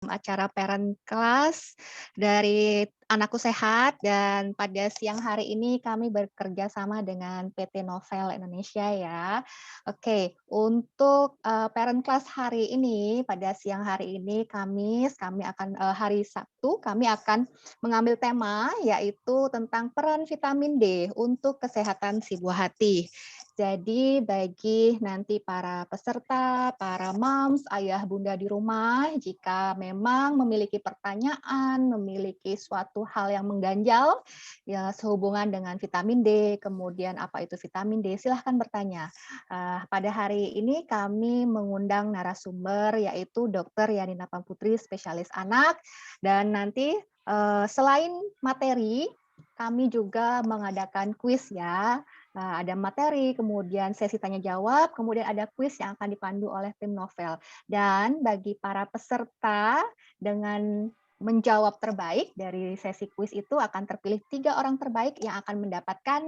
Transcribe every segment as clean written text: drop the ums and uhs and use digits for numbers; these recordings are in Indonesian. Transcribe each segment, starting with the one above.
acara parent class dari Anakku Sehat dan pada siang hari ini kami bekerja sama dengan PT Novel Indonesia ya. Oke, untuk, parent class hari ini, pada siang hari ini Kamis, hari Sabtu, kami akan mengambil tema yaitu tentang peran vitamin D untuk kesehatan si buah hati. Jadi bagi nanti para peserta, para moms, ayah bunda di rumah, jika memang memiliki pertanyaan, memiliki suatu hal yang mengganjal, ya sehubungan dengan vitamin D, kemudian apa itu vitamin D, silahkan bertanya. Pada hari ini kami mengundang narasumber yaitu Dr. Yanina Pamputri, spesialis anak, dan nanti selain materi, kami juga mengadakan kuis ya. Ada materi, kemudian sesi tanya jawab, kemudian ada kuis yang akan dipandu oleh tim Novel. Dan bagi para peserta dengan menjawab terbaik dari sesi kuis itu akan terpilih 3 orang terbaik yang akan mendapatkan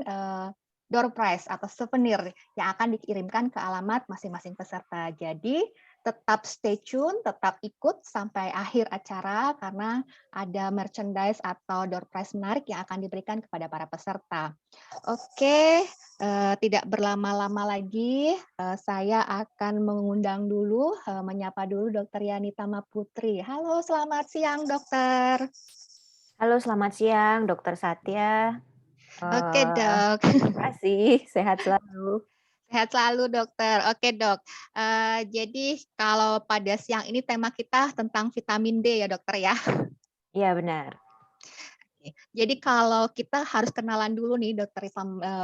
door prize atau souvenir yang akan dikirimkan ke alamat masing-masing peserta. Jadi tetap stay tune, tetap ikut sampai akhir acara karena ada merchandise atau door prize menarik yang akan diberikan kepada para peserta. Oke, tidak berlama-lama lagi, saya akan mengundang dulu, menyapa dulu Dokter Yani Tama Putri. Halo, selamat siang, dokter. Halo, selamat siang, Dokter Satya. Oke, Dok. Makasih, sehat selalu. Sehat selalu, dokter. Oke, Dok. Jadi kalau pada siang ini tema kita tentang vitamin D ya, dokter ya? Iya, benar. Oke. Jadi kalau kita harus kenalan dulu nih dokter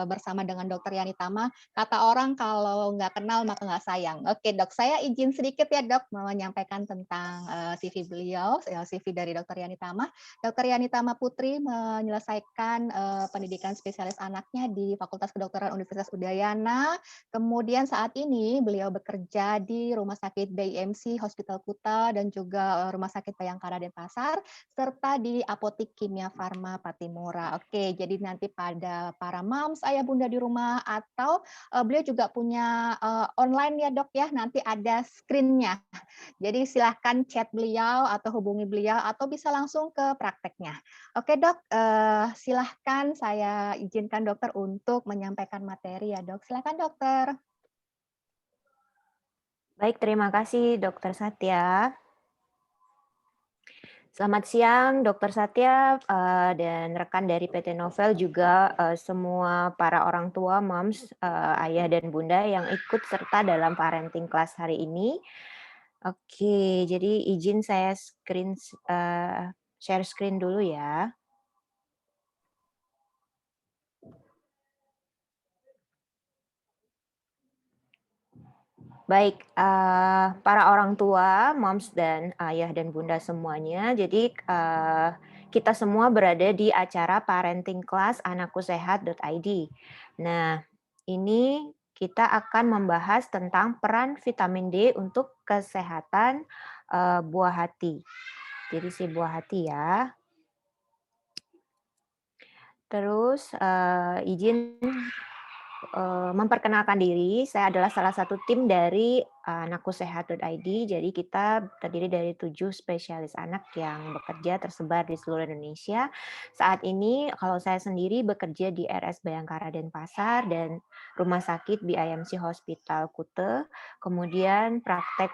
bersama dengan dokter Yani Tama, kata orang kalau nggak kenal maka nggak sayang. Oke dok, saya izin sedikit ya dok menyampaikan tentang CV beliau, CV dari dokter Yani Tama. Dokter Yani Tama Putri menyelesaikan pendidikan spesialis anaknya di Fakultas Kedokteran Universitas Udayana. Kemudian saat ini beliau bekerja di Rumah Sakit BIMC Hospital Kuta dan juga Rumah Sakit Bayangkara Denpasar serta di Apotik Kimia Farma Patimura. Oke, jadi nanti pada para moms, ayah bunda di rumah atau beliau juga punya online ya dok ya, nanti ada screen-nya. Jadi silahkan chat beliau atau hubungi beliau atau bisa langsung ke prakteknya. Oke dok, silahkan saya izinkan dokter untuk menyampaikan materi ya dok. Silahkan dokter. Baik, terima kasih, Dokter Satya. Selamat siang, Dokter Satya, dan rekan dari PT Novel juga semua para orang tua, moms, ayah dan bunda yang ikut serta dalam parenting class hari ini. Oke, jadi izin saya share screen dulu ya. Baik, para orang tua, moms dan ayah dan bunda semuanya, jadi, kita semua berada di acara parenting class anakkusehat.id. Nah, ini kita akan membahas tentang peran vitamin D untuk kesehatan, buah hati. Jadi si buah hati ya. Terus, izin memperkenalkan diri, saya adalah salah satu tim dari anakkusehat.id. Jadi kita terdiri dari 7 spesialis anak yang bekerja tersebar di seluruh Indonesia. Saat ini kalau saya sendiri bekerja di RS Bayangkara Denpasar dan Rumah Sakit BIMC Hospital Kute, kemudian praktek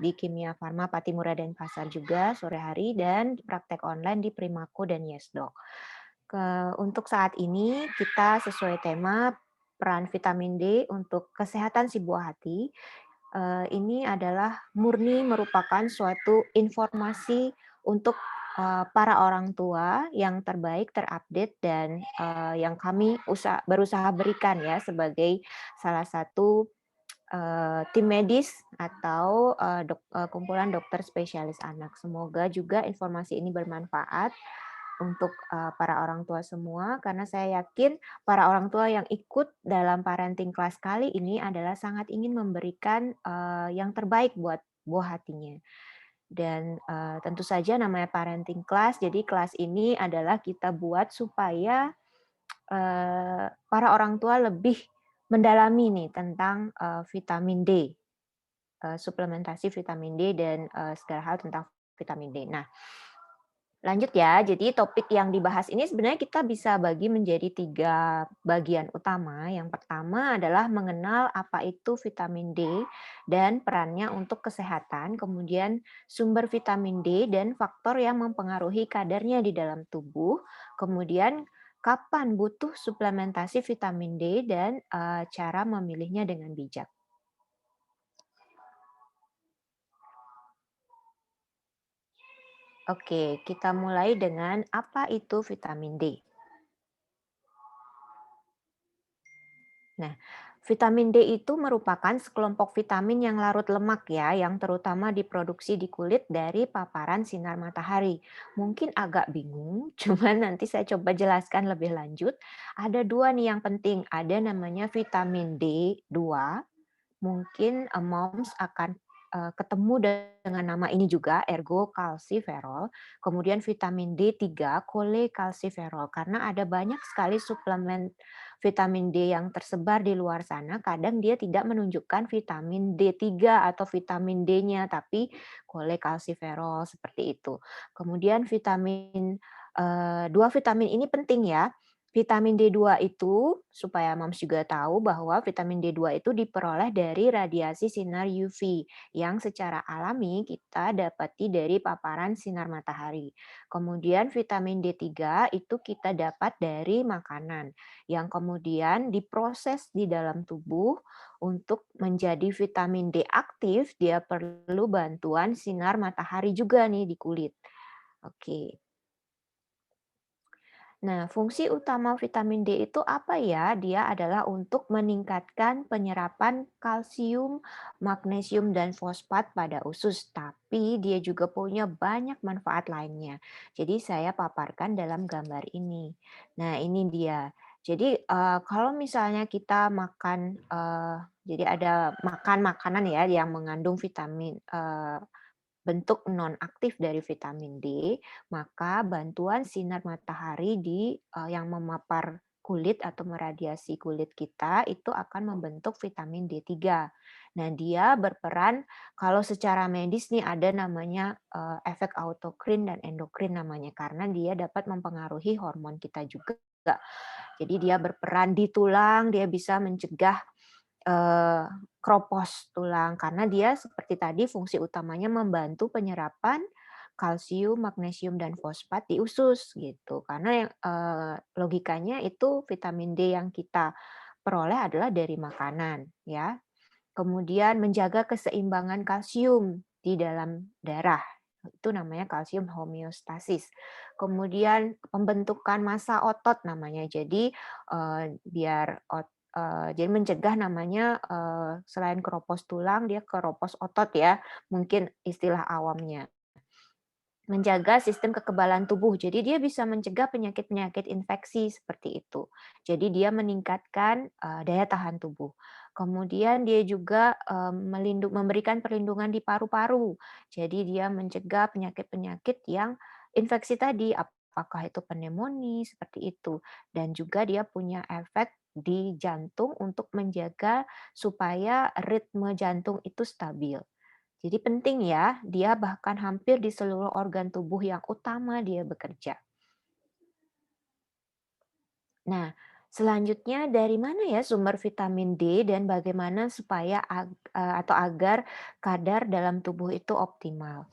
di Kimia Farma Patimura Denpasar juga sore hari, dan praktek online di Primaku dan Yesdoc. Untuk saat ini kita sesuai tema peran vitamin D untuk kesehatan si buah hati. Ini adalah murni merupakan suatu informasi untuk para orang tua yang terbaik, terupdate, dan yang kami berusaha berikan ya sebagai salah satu tim medis atau kumpulan dokter spesialis anak. Semoga juga informasi ini bermanfaat untuk para orang tua semua, karena saya yakin para orang tua yang ikut dalam parenting class kali ini adalah sangat ingin memberikan yang terbaik buat buah hatinya. Dan tentu saja namanya parenting class, jadi kelas ini adalah kita buat supaya para orang tua lebih mendalami nih tentang vitamin D, suplementasi vitamin D dan segala hal tentang vitamin D. Nah, lanjut ya. Jadi topik yang dibahas ini sebenarnya kita bisa bagi menjadi 3 bagian utama. Yang pertama adalah mengenal apa itu vitamin D dan perannya untuk kesehatan, kemudian sumber vitamin D dan faktor yang mempengaruhi kadarnya di dalam tubuh, kemudian kapan butuh suplementasi vitamin D dan, cara memilihnya dengan bijak. Oke, kita mulai dengan apa itu vitamin D. Nah, vitamin D itu merupakan sekelompok vitamin yang larut lemak ya, yang terutama diproduksi di kulit dari paparan sinar matahari. Mungkin agak bingung, cuman nanti saya coba jelaskan lebih lanjut. Ada dua nih yang penting, ada namanya vitamin D2. Mungkin, moms akan, ketemu dengan nama ini juga, ergo kalsiferol. Kemudian vitamin D3, kolekalsiferol. Karena ada banyak sekali suplemen vitamin D yang tersebar di luar sana, kadang dia tidak menunjukkan vitamin D3 atau vitamin D-nya, tapi kolekalsiferol, seperti itu. Kemudian vitamin, 2 vitamin ini penting ya. Vitamin D2 itu, supaya Moms juga tahu bahwa vitamin D2 itu diperoleh dari radiasi sinar UV yang secara alami kita dapati dari paparan sinar matahari. Kemudian vitamin D3 itu kita dapat dari makanan yang kemudian diproses di dalam tubuh untuk menjadi vitamin D aktif, dia perlu bantuan sinar matahari juga nih di kulit. Oke. Nah, fungsi utama vitamin D itu apa ya? Dia adalah untuk meningkatkan penyerapan kalsium, magnesium, dan fosfat pada usus. Tapi dia juga punya banyak manfaat lainnya. Jadi saya paparkan dalam gambar ini. Nah, ini dia. Jadi kalau misalnya kita makan, jadi ada makan makanan ya yang mengandung vitamin bentuk non-aktif dari vitamin D, maka bantuan sinar matahari yang memapar kulit atau meradiasi kulit kita itu akan membentuk vitamin D3. Nah, dia berperan kalau secara medis nih ada namanya efek autokrin dan endokrin namanya karena dia dapat mempengaruhi hormon kita juga. Jadi dia berperan di tulang, dia bisa mencegah eee, kropos tulang karena dia seperti tadi fungsi utamanya membantu penyerapan kalsium, magnesium, dan fosfat di usus gitu. Karena logikanya itu vitamin D yang kita peroleh adalah dari makanan ya. Kemudian menjaga keseimbangan kalsium di dalam darah, itu namanya kalsium homeostasis. Kemudian pembentukan massa otot namanya. Jadi, jadi mencegah namanya, selain keropos tulang, dia keropos otot ya, mungkin istilah awamnya. Menjaga sistem kekebalan tubuh, jadi dia bisa mencegah penyakit-penyakit infeksi seperti itu. Jadi dia meningkatkan, daya tahan tubuh. Kemudian dia juga, memberikan perlindungan di paru-paru. Jadi dia mencegah penyakit-penyakit yang infeksi tadi, apakah itu pneumonia, seperti itu. Dan juga dia punya efek di jantung untuk menjaga supaya ritme jantung itu stabil. Jadi penting ya, dia bahkan hampir di seluruh organ tubuh yang utama dia bekerja. Nah, selanjutnya dari mana ya sumber vitamin D dan bagaimana supaya atau agar kadar dalam tubuh itu optimal?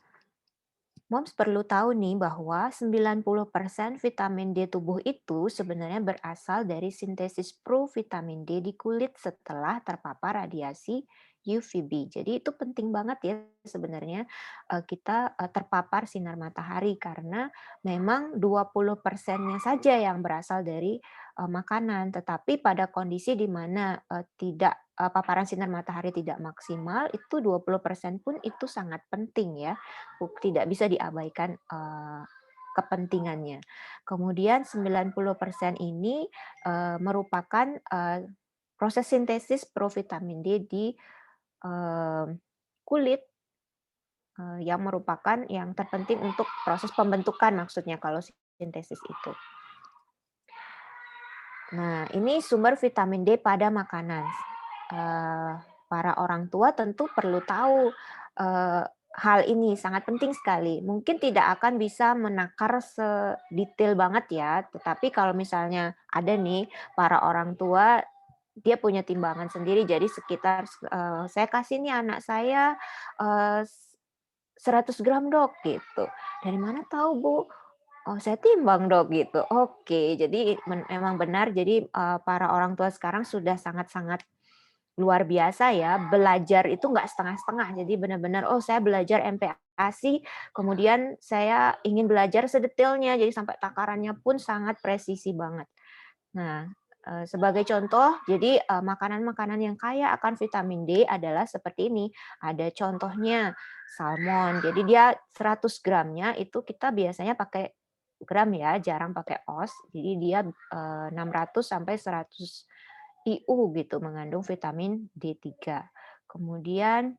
Moms perlu tahu nih bahwa 90% vitamin D tubuh itu sebenarnya berasal dari sintesis provitamin D di kulit setelah terpapar radiasi UVB. Jadi itu penting banget ya sebenarnya kita terpapar sinar matahari karena memang 20%-nya saja yang berasal dari makanan. Tetapi pada kondisi di mana tidak paparan sinar matahari tidak maksimal, itu 20% pun itu sangat penting ya, tidak bisa diabaikan kepentingannya. Kemudian 90% ini merupakan proses sintesis provitamin D di kulit yang merupakan yang terpenting untuk proses pembentukan maksudnya kalau sintesis itu. Nah, ini sumber vitamin D pada makanan. Para orang tua tentu perlu tahu, hal ini sangat penting sekali. Mungkin tidak akan bisa menakar sedetail banget ya, tetapi kalau misalnya ada nih para orang tua, dia punya timbangan sendiri, jadi sekitar, "Saya kasih nih anak saya, 100 gram Dok," gitu. "Dari mana tahu Bu?" "Oh saya timbang Dok," gitu. Oke, jadi memang benar, jadi, para orang tua sekarang sudah sangat-sangat luar biasa ya, belajar itu nggak setengah-setengah. Jadi benar-benar, "Oh saya belajar MPASI, kemudian saya ingin belajar sedetailnya," jadi sampai takarannya pun sangat presisi banget. Nah, sebagai contoh, jadi, makanan-makanan yang kaya akan vitamin D adalah seperti ini. Ada contohnya salmon, jadi dia 100 gramnya itu kita biasanya pakai gram ya, jarang pakai oz. Jadi dia, 600 sampai 100 IU gitu, mengandung vitamin D3. Kemudian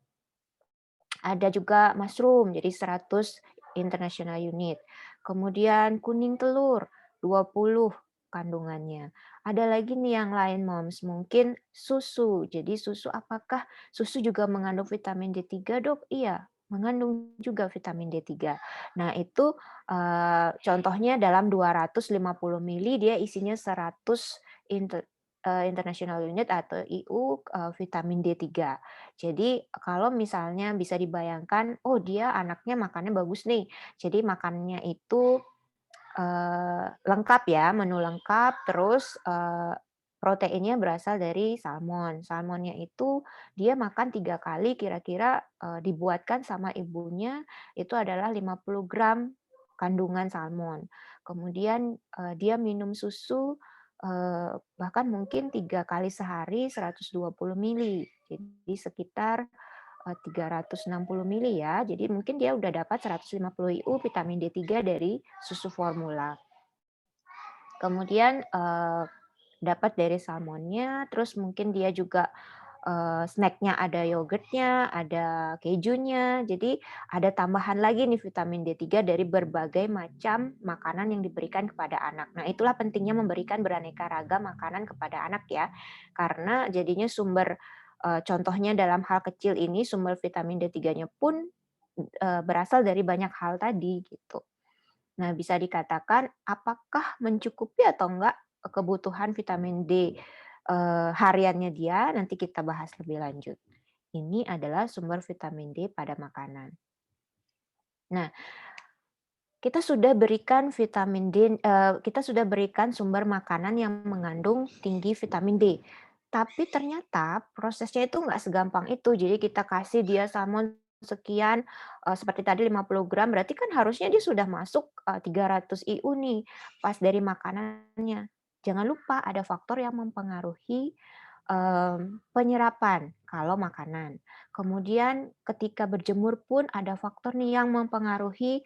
ada juga mushroom, jadi 100 international unit. Kemudian kuning telur, 20 kandungannya. Ada lagi nih yang lain Moms, mungkin susu. Jadi susu, apakah susu juga mengandung vitamin D3 Dok? Iya, mengandung juga vitamin D3. Nah itu, contohnya dalam 250 mili dia isinya 100 international unit atau IU, vitamin D3. Jadi kalau misalnya bisa dibayangkan, oh dia anaknya makannya bagus nih, jadi makannya itu, lengkap ya, menu lengkap, terus, proteinnya berasal dari salmon. Salmonnya itu dia makan 3 kali kira-kira, dibuatkan sama ibunya itu adalah 50 gram kandungan salmon. Kemudian, dia minum susu, bahkan mungkin 3 kali sehari 120 mili. Jadi sekitar 360 mili ya, jadi mungkin dia udah dapat 150 IU vitamin D3 dari susu formula. Kemudian, dapat dari salmonnya, terus mungkin dia juga, snack-nya ada yogurtnya, ada kejunya, jadi ada tambahan lagi nih vitamin D3 dari berbagai macam makanan yang diberikan kepada anak. Nah, itulah pentingnya memberikan beraneka ragam makanan kepada anak ya, karena jadinya sumber, contohnya dalam hal kecil ini sumber vitamin D3-nya pun, berasal dari banyak hal tadi gitu. Nah, bisa dikatakan apakah mencukupi atau enggak kebutuhan vitamin D, hariannya dia, nanti kita bahas lebih lanjut. Ini adalah sumber vitamin D pada makanan. Nah, kita sudah berikan vitamin D, kita sudah berikan sumber makanan yang mengandung tinggi vitamin D. Tapi ternyata prosesnya itu nggak segampang itu. Jadi kita kasih dia salmon sekian, seperti tadi 50 gram, berarti kan harusnya dia sudah masuk, 300 IU nih, pas dari makanannya. Jangan lupa ada faktor yang mempengaruhi, penyerapan kalau makanan. Kemudian ketika berjemur pun ada faktor nih yang mempengaruhi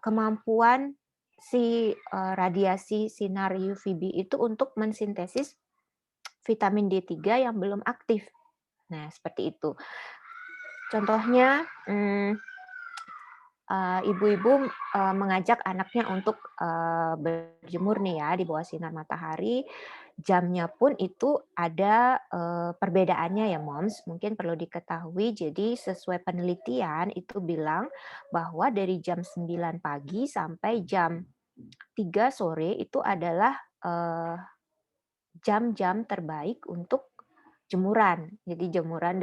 kemampuan si, radiasi sinar UVB itu untuk mensintesis vitamin D3 yang belum aktif. Nah, seperti itu. Contohnya, ibu-ibu, mengajak anaknya untuk, berjemur nih ya di bawah sinar matahari, jamnya pun itu ada, perbedaannya ya Moms, mungkin perlu diketahui. Jadi sesuai penelitian itu bilang bahwa dari jam 9 pagi sampai jam 3 sore itu adalah, jam-jam terbaik untuk jemuran. Jadi jemuran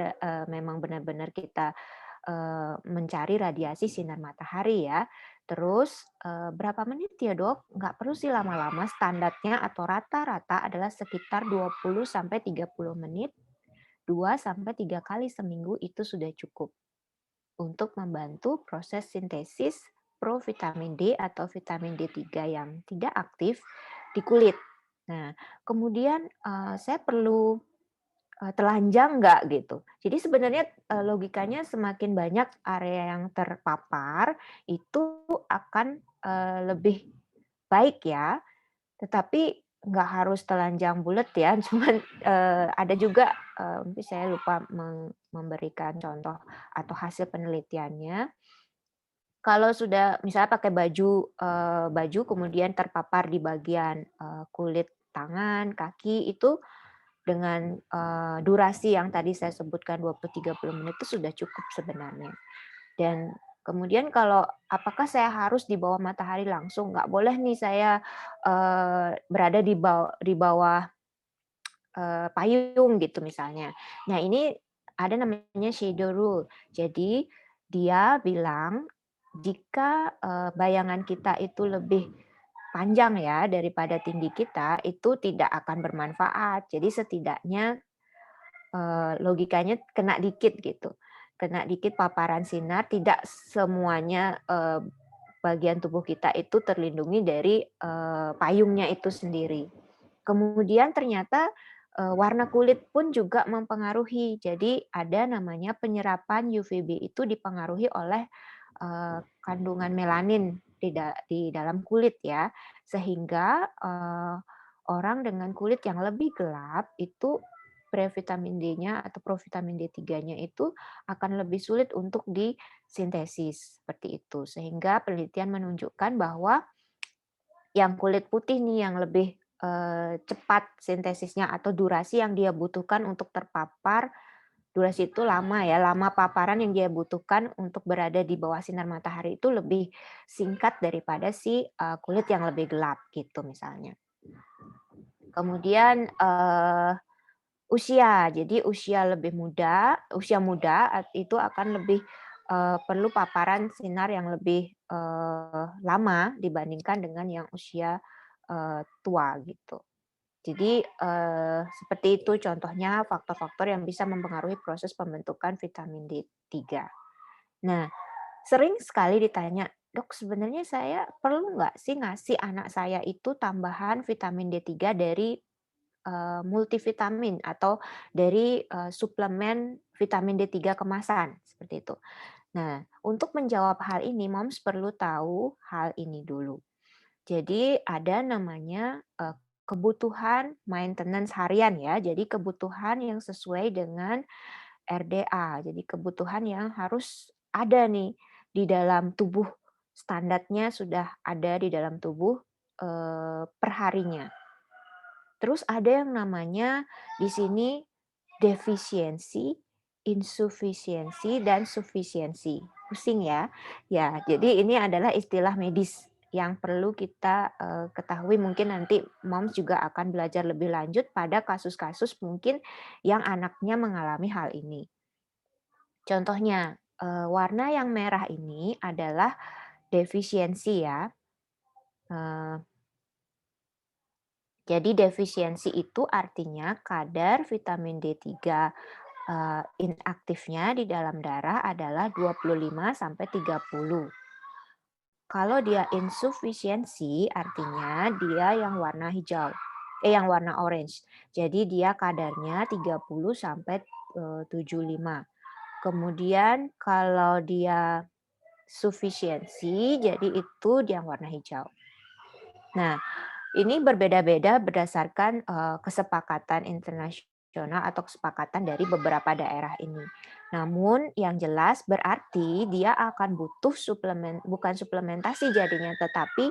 memang benar-benar kita, mencari radiasi sinar matahari ya. Terus, berapa menit ya Dok? Nggak perlu sih lama-lama, standarnya atau rata-rata adalah sekitar 20 sampai 30 menit, 2 sampai 3 kali seminggu itu sudah cukup untuk membantu proses sintesis provitamin D atau vitamin D3 yang tidak aktif di kulit. Nah, kemudian, saya perlu, telanjang nggak gitu. Jadi sebenarnya, logikanya semakin banyak area yang terpapar, itu akan, lebih baik ya. Tetapi nggak harus telanjang bulat ya, cuman, ada juga, mungkin saya lupa memberikan contoh atau hasil penelitiannya. Kalau sudah misalnya pakai baju kemudian terpapar di bagian, kulit tangan, kaki, itu dengan, durasi yang tadi saya sebutkan 20-30 menit itu sudah cukup sebenarnya. Dan kemudian kalau apakah saya harus di bawah matahari langsung? Nggak boleh nih saya, berada di bawah, payung gitu misalnya. Nah ini ada namanya shadow rule. Jadi dia bilang jika, bayangan kita itu lebih panjang ya daripada tinggi kita, itu tidak akan bermanfaat. Jadi setidaknya logikanya kena dikit gitu, kena dikit paparan sinar, tidak semuanya, bagian tubuh kita itu terlindungi dari, payungnya itu sendiri. Kemudian ternyata, warna kulit pun juga mempengaruhi. Jadi ada namanya penyerapan UVB itu dipengaruhi oleh, kandungan melanin di dalam kulit ya, sehingga, orang dengan kulit yang lebih gelap itu previtamin D-nya atau provitamin D3-nya itu akan lebih sulit untuk disintesis, seperti itu. Sehingga penelitian menunjukkan bahwa yang kulit putih nih yang lebih, cepat sintesisnya atau durasi yang dia butuhkan untuk terpapar, durasi itu lama ya, lama paparan yang dia butuhkan untuk berada di bawah sinar matahari itu lebih singkat daripada si, kulit yang lebih gelap gitu misalnya. Kemudian, usia. Jadi usia muda itu akan lebih, perlu paparan sinar yang lebih, lama dibandingkan dengan yang usia, tua gitu. Jadi, seperti itu contohnya faktor-faktor yang bisa mempengaruhi proses pembentukan vitamin D3. Nah, sering sekali ditanya, "Dok, sebenarnya saya perlu nggak sih ngasih anak saya itu tambahan vitamin D3 dari multivitamin atau dari, suplemen vitamin D3 kemasan, seperti itu. Nah, untuk menjawab hal ini, moms perlu tahu hal ini dulu. Jadi ada namanya, kebutuhan maintenance harian ya, jadi kebutuhan yang sesuai dengan RDA, jadi kebutuhan yang harus ada nih di dalam tubuh, standarnya sudah ada di dalam tubuh, perharinya. Terus ada yang namanya di sini defisiensi, insufisiensi, dan sufisiensi. Pusing ya? Ya, jadi ini adalah istilah medis yang perlu kita ketahui. Mungkin nanti moms juga akan belajar lebih lanjut pada kasus-kasus mungkin yang anaknya mengalami hal ini. Contohnya, warna yang merah ini adalah defisiensi ya. Eh, Jadi defisiensi itu artinya kadar vitamin D3 inaktifnya di dalam darah adalah 25 sampai 30. Kalau dia insufisiensi artinya dia yang warna hijau, yang warna orange. Jadi dia kadarnya 30 sampai 75. Kemudian kalau dia sufisiensi jadi itu dia warna hijau. Nah, ini berbeda-beda berdasarkan, kesepakatan internasional atau kesepakatan dari beberapa daerah ini. Namun yang jelas berarti dia akan butuh suplemen bukan suplementasi jadinya, tetapi,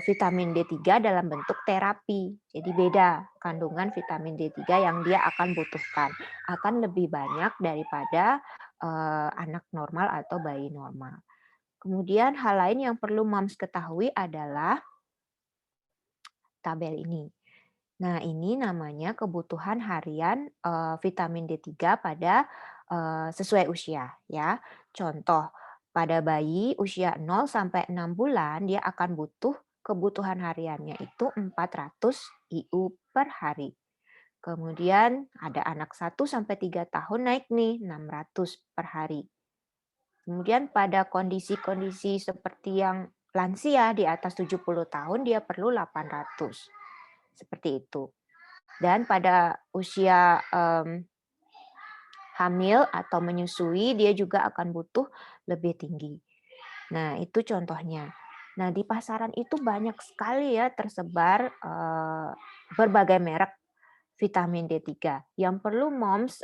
vitamin D3 dalam bentuk terapi. Jadi beda kandungan vitamin D3 yang dia akan butuhkan, akan lebih banyak daripada, anak normal atau bayi normal. Kemudian hal lain yang perlu moms ketahui adalah tabel ini. Nah, ini namanya kebutuhan harian, vitamin D3 pada, sesuai usia ya. Contoh, pada bayi usia 0 sampai 6 bulan dia akan butuh kebutuhan hariannya itu 400 IU per hari. Kemudian ada anak 1 sampai 3 tahun naik nih 600 per hari. Kemudian pada kondisi-kondisi seperti yang lansia di atas 70 tahun dia perlu 800, seperti itu. Dan pada usia, hamil atau menyusui dia juga akan butuh lebih tinggi. Nah, itu contohnya. Nah, di pasaran itu banyak sekali ya tersebar, berbagai merek vitamin D3. Yang perlu moms,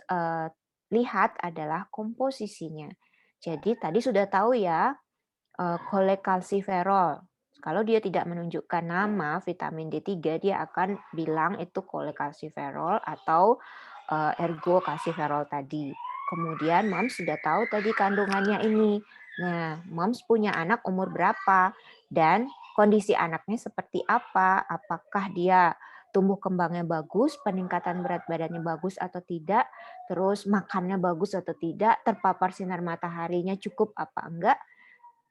lihat adalah komposisinya. Jadi tadi sudah tahu ya, kolekalsiferol. Kalau dia tidak menunjukkan nama vitamin D3, dia akan bilang itu kolekalsiferol atau ergokalsiferol tadi. Kemudian moms sudah tahu tadi kandungannya ini. Nah, moms punya anak umur berapa dan kondisi anaknya seperti apa? Apakah dia tumbuh kembangnya bagus, peningkatan berat badannya bagus atau tidak, terus makannya bagus atau tidak, terpapar sinar mataharinya cukup apa enggak,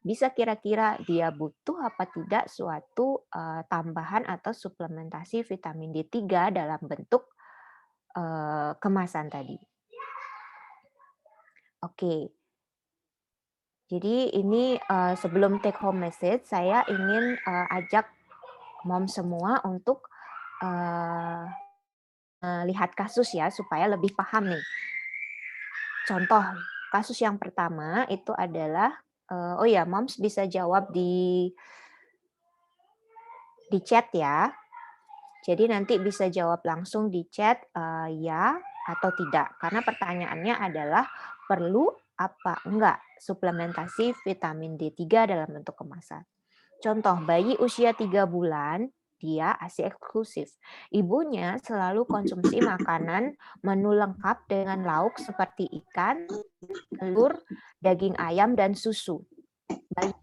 bisa kira-kira dia butuh apa tidak suatu tambahan atau suplementasi vitamin D3 dalam bentuk kemasan tadi. Oke, jadi ini sebelum take home message, saya ingin ajak mom semua untuk lihat kasus ya, supaya lebih paham nih. Contoh, kasus yang pertama itu adalah, oh ya, moms bisa jawab di chat ya. Jadi nanti bisa jawab langsung di chat ya atau tidak. Karena pertanyaannya adalah perlu apa enggak suplementasi vitamin D3 dalam bentuk kemasan. Contoh, bayi usia 3 bulan, dia ASI eksklusif. Ibunya selalu konsumsi makanan menu lengkap dengan lauk seperti ikan, telur, daging ayam, dan susu. Bayi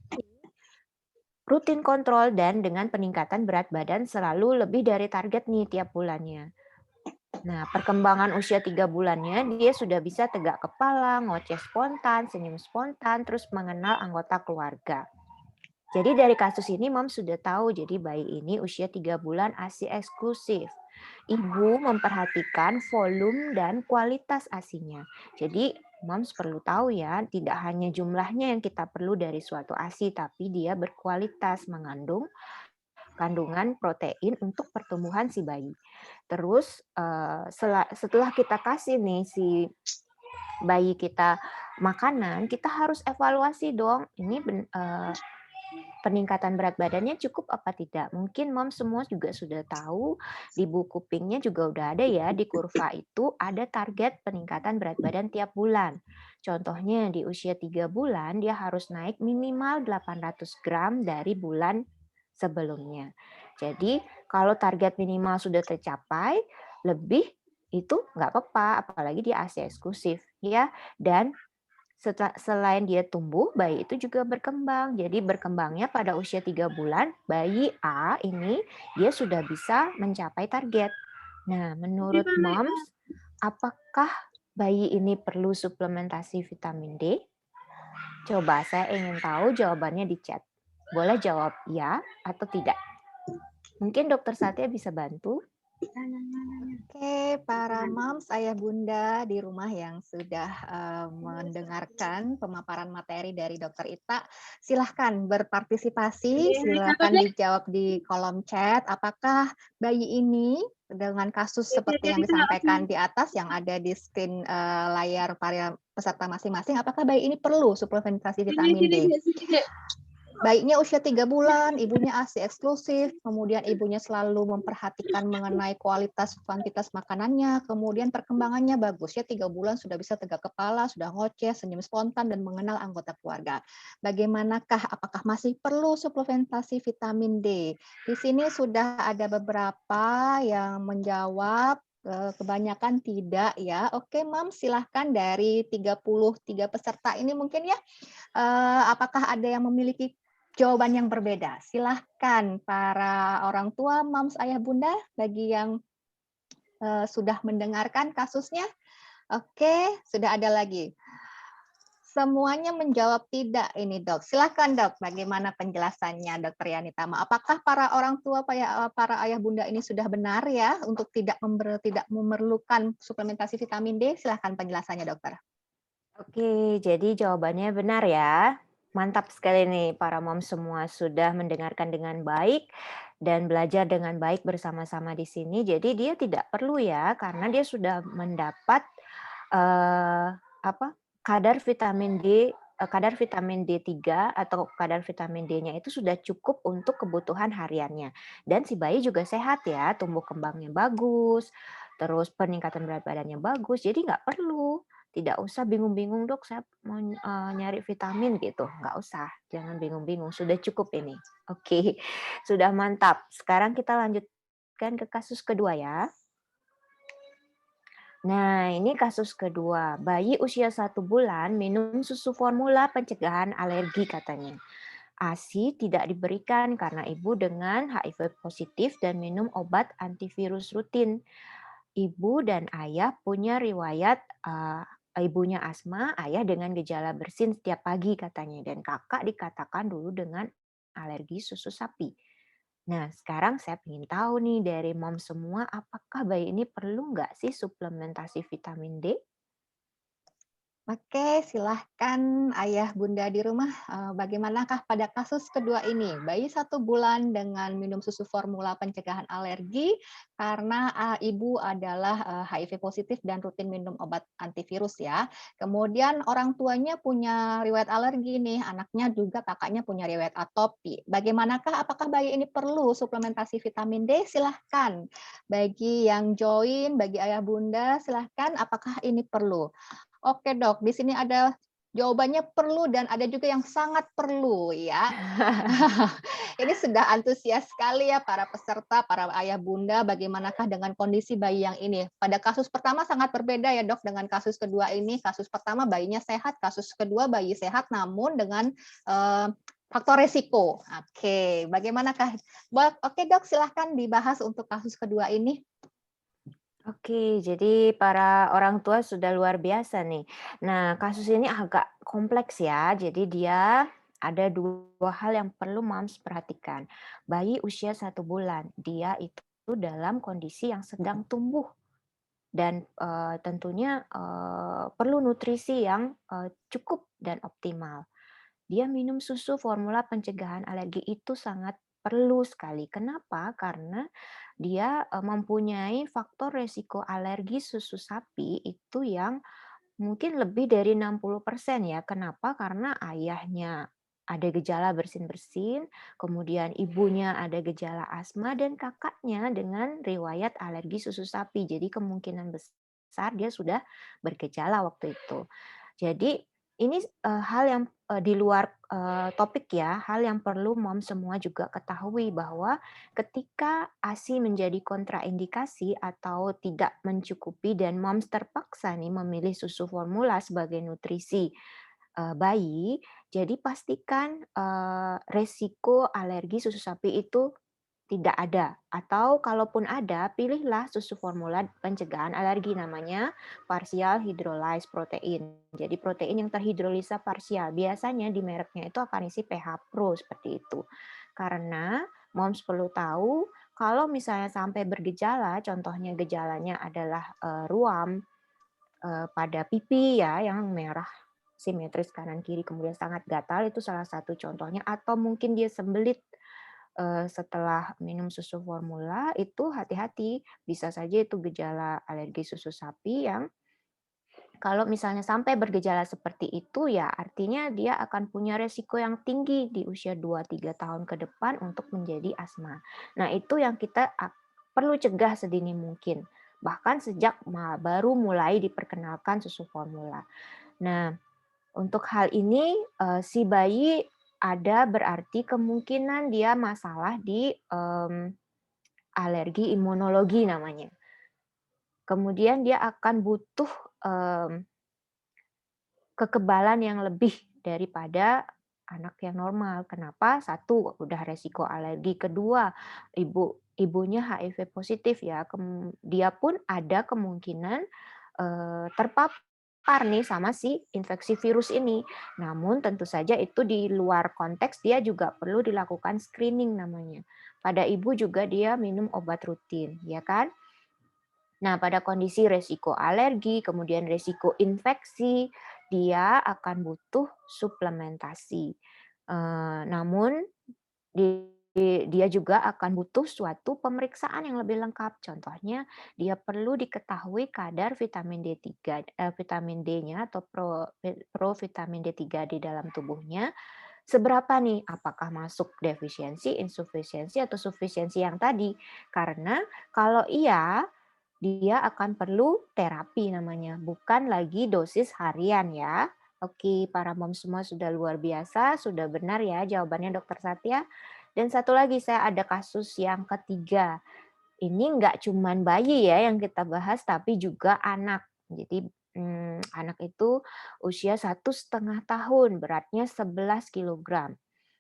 rutin kontrol dan dengan peningkatan berat badan selalu lebih dari target nih tiap bulannya. Nah, perkembangan usia 3 bulannya, dia sudah bisa tegak kepala, ngoceh spontan, senyum spontan, terus mengenal anggota keluarga. Jadi dari kasus ini mom sudah tahu, jadi bayi ini usia 3 bulan ASI eksklusif. Ibu memperhatikan volume dan kualitas ASINya. Jadi moms perlu tahu ya, tidak hanya jumlahnya yang kita perlu dari suatu ASI, tapi dia berkualitas, mengandung kandungan protein untuk pertumbuhan si bayi. Terus setelah kita kasih nih si bayi kita makanan, kita harus evaluasi dong, ini peningkatan berat badannya cukup apa tidak. Mungkin mom semua juga sudah tahu, di buku pinknya juga udah ada ya, di kurva itu ada target peningkatan berat badan tiap bulan. Contohnya di usia 3 bulan, dia harus naik minimal 800 gram dari bulan sebelumnya. Jadi kalau target minimal sudah tercapai, lebih itu nggak apa-apa, apalagi dia ASI eksklusif ya. Dan selain dia tumbuh, bayi itu juga berkembang. Jadi berkembangnya pada usia 3 bulan, bayi A ini dia sudah bisa mencapai target. Nah, menurut moms, apakah bayi ini perlu suplementasi vitamin D? Coba saya ingin tahu jawabannya di chat. Boleh jawab ya atau tidak. Mungkin Dokter Satya bisa bantu. Oke, para moms, ayah bunda di rumah yang sudah mendengarkan pemaparan materi dari Dokter Ita, silahkan berpartisipasi, silahkan dijawab di kolom chat. Apakah bayi ini dengan kasus seperti yang disampaikan di atas yang ada di screen layar para peserta masing-masing, apakah bayi ini perlu suplementasi vitamin D? Bayinya usia 3 bulan, ibunya ASI eksklusif, kemudian ibunya selalu memperhatikan mengenai kualitas kuantitas makanannya, kemudian perkembangannya bagus ya 3 bulan sudah bisa tegak kepala, sudah ngoceh, senyum spontan dan mengenal anggota keluarga. Bagaimanakah apakah masih perlu suplementasi vitamin D? Di sini sudah ada beberapa yang menjawab kebanyakan tidak ya. Oke, Mam, silahkan dari 33 peserta ini mungkin ya apakah ada yang memiliki jawaban yang berbeda? Silahkan para orang tua, moms, ayah, bunda, bagi yang sudah mendengarkan kasusnya. Oke, sudah ada lagi. Semuanya menjawab tidak ini dok. Silahkan dok, bagaimana penjelasannya dokter Yanitama? Apakah para orang tua, para ayah bunda ini sudah benar ya untuk tidak memerlukan suplementasi vitamin D? Silahkan penjelasannya dokter. Oke, jadi jawabannya benar ya. Mantap sekali nih para mom semua sudah mendengarkan dengan baik dan belajar dengan baik bersama-sama di sini. Jadi dia tidak perlu ya karena dia sudah mendapat eh, apa kadar vitamin D3 atau kadar vitamin D-nya itu sudah cukup untuk kebutuhan hariannya. Dan si bayi juga sehat ya, tumbuh kembangnya bagus, terus peningkatan berat badannya bagus. Jadi nggak perlu, tidak usah bingung-bingung, "Dok, saya mau nyari vitamin," gitu. Nggak usah, jangan bingung-bingung, sudah cukup ini. Oke, sudah mantap. Sekarang kita lanjutkan ke kasus kedua ya. Nah, ini kasus kedua. Bayi usia 1 bulan minum susu formula pencegahan alergi katanya. ASI tidak diberikan karena ibu dengan HIV positif dan minum obat antivirus rutin. Ibu dan ayah punya riwayat ibunya asma, ayah dengan gejala bersin setiap pagi katanya, dan kakak dikatakan dulu dengan alergi susu sapi. Nah, sekarang saya ingin tahu nih dari mom semua, apakah bayi ini perlu nggak sih suplementasi vitamin D? Oke, silahkan ayah bunda di rumah, bagaimanakah pada kasus kedua ini? Bayi 1 bulan dengan minum susu formula pencegahan alergi karena ibu adalah HIV positif dan rutin minum obat antivirus ya. Kemudian orang tuanya punya riwayat alergi nih, anaknya juga kakaknya punya riwayat atopi. Bagaimanakah apakah bayi ini perlu suplementasi vitamin D? Silahkan. Bagi yang join, bagi ayah bunda silahkan apakah ini perlu? Oke dok, di sini ada jawabannya perlu dan ada juga yang sangat perlu ya. Ini sudah antusias sekali ya para peserta, para ayah bunda, bagaimanakah dengan kondisi bayi yang ini. Pada kasus pertama sangat berbeda ya dok dengan kasus kedua ini. Kasus pertama bayinya sehat, kasus kedua bayi sehat namun dengan eh, faktor resiko. Oke, bagaimanakah? Oke dok, silahkan dibahas untuk kasus kedua ini. Oke, jadi para orang tua sudah luar biasa nih. Nah, kasus ini agak kompleks ya. Jadi dia ada dua hal yang perlu moms perhatikan. Bayi usia 1 bulan, dia itu dalam kondisi yang sedang tumbuh dan tentunya perlu nutrisi yang cukup dan optimal. Dia minum susu formula pencegahan alergi itu sangat perlu sekali. Kenapa? Karena dia mempunyai faktor resiko alergi susu sapi itu yang mungkin lebih dari 60% ya. Kenapa? Karena ayahnya ada gejala bersin-bersin, kemudian ibunya ada gejala asma, dan kakaknya dengan riwayat alergi susu sapi. Jadi kemungkinan besar dia sudah bergejala waktu itu. Jadi ini hal yang di luar topik ya, hal yang perlu mom semua juga ketahui bahwa ketika ASI menjadi kontraindikasi atau tidak mencukupi dan moms terpaksa nih memilih susu formula sebagai nutrisi bayi, jadi pastikan resiko alergi susu sapi itu tidak ada, atau kalaupun ada, pilihlah susu formula pencegahan alergi namanya partial hydrolyzed protein. Jadi protein yang terhidrolisa parsial. Biasanya di mereknya itu akan isi pH Pro seperti itu. Karena moms perlu tahu kalau misalnya sampai bergejala, contohnya gejalanya adalah ruam pada pipi ya yang merah simetris kanan kiri kemudian sangat gatal, itu salah satu contohnya, atau mungkin dia sembelit setelah minum susu formula, itu hati-hati, bisa saja itu gejala alergi susu sapi yang kalau misalnya sampai bergejala seperti itu, ya artinya dia akan punya resiko yang tinggi di usia 2-3 tahun ke depan untuk menjadi asma. Nah, itu yang kita perlu cegah sedini mungkin, bahkan sejak baru mulai diperkenalkan susu formula. Nah, untuk hal ini, si bayi ada berarti kemungkinan dia masalah di, alergi imunologi namanya. Kemudian dia akan butuh, kekebalan yang lebih daripada anak yang normal. Kenapa? Satu, udah resiko alergi. Kedua, ibunya HIV positif ya, dia pun ada kemungkinan terpapar nih sama si infeksi virus ini. Namun tentu saja itu di luar konteks dia juga perlu dilakukan screening namanya. Pada ibu juga dia minum obat rutin, ya kan? Nah, pada kondisi resiko alergi, kemudian resiko infeksi, dia akan butuh suplementasi. Namun dia juga akan butuh suatu pemeriksaan yang lebih lengkap. Contohnya, dia perlu diketahui kadar vitamin D3, vitamin D-nya atau provitamin D3 di dalam tubuhnya seberapa nih? Apakah masuk defisiensi, insufisiensi, atau sufisiensi yang tadi? Karena kalau iya, dia akan perlu terapi namanya, bukan lagi dosis harian ya. Oke, para mom semua sudah luar biasa, sudah benar ya jawabannya Dokter Satya. Dan satu lagi saya ada kasus yang ketiga. ini nggak cuman bayi ya yang kita bahas, tapi juga anak. Jadi, anak itu usia 1,5 tahun, beratnya 11 kilogram.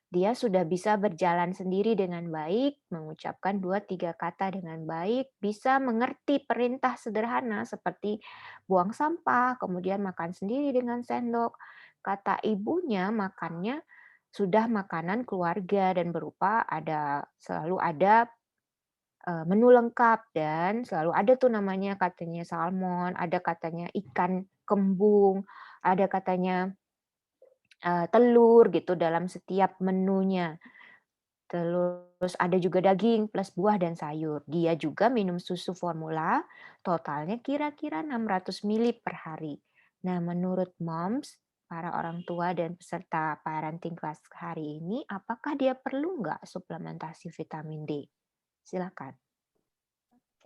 Dia sudah bisa berjalan sendiri dengan baik, mengucapkan 2 3 kata dengan baik, bisa mengerti perintah sederhana seperti buang sampah, kemudian makan sendiri dengan sendok. Kata ibunya makannya sudah makanan keluarga dan berupa selalu ada menu lengkap dan selalu ada tuh namanya katanya salmon, ada katanya ikan kembung, ada katanya, telur gitu dalam setiap menunya. Terus ada juga daging plus buah dan sayur. Dia juga minum susu formula, totalnya kira-kira 600 mili per hari. Nah, menurut moms, para orang tua dan peserta parenting class hari ini, apakah dia perlu nggak suplementasi vitamin D? Silakan.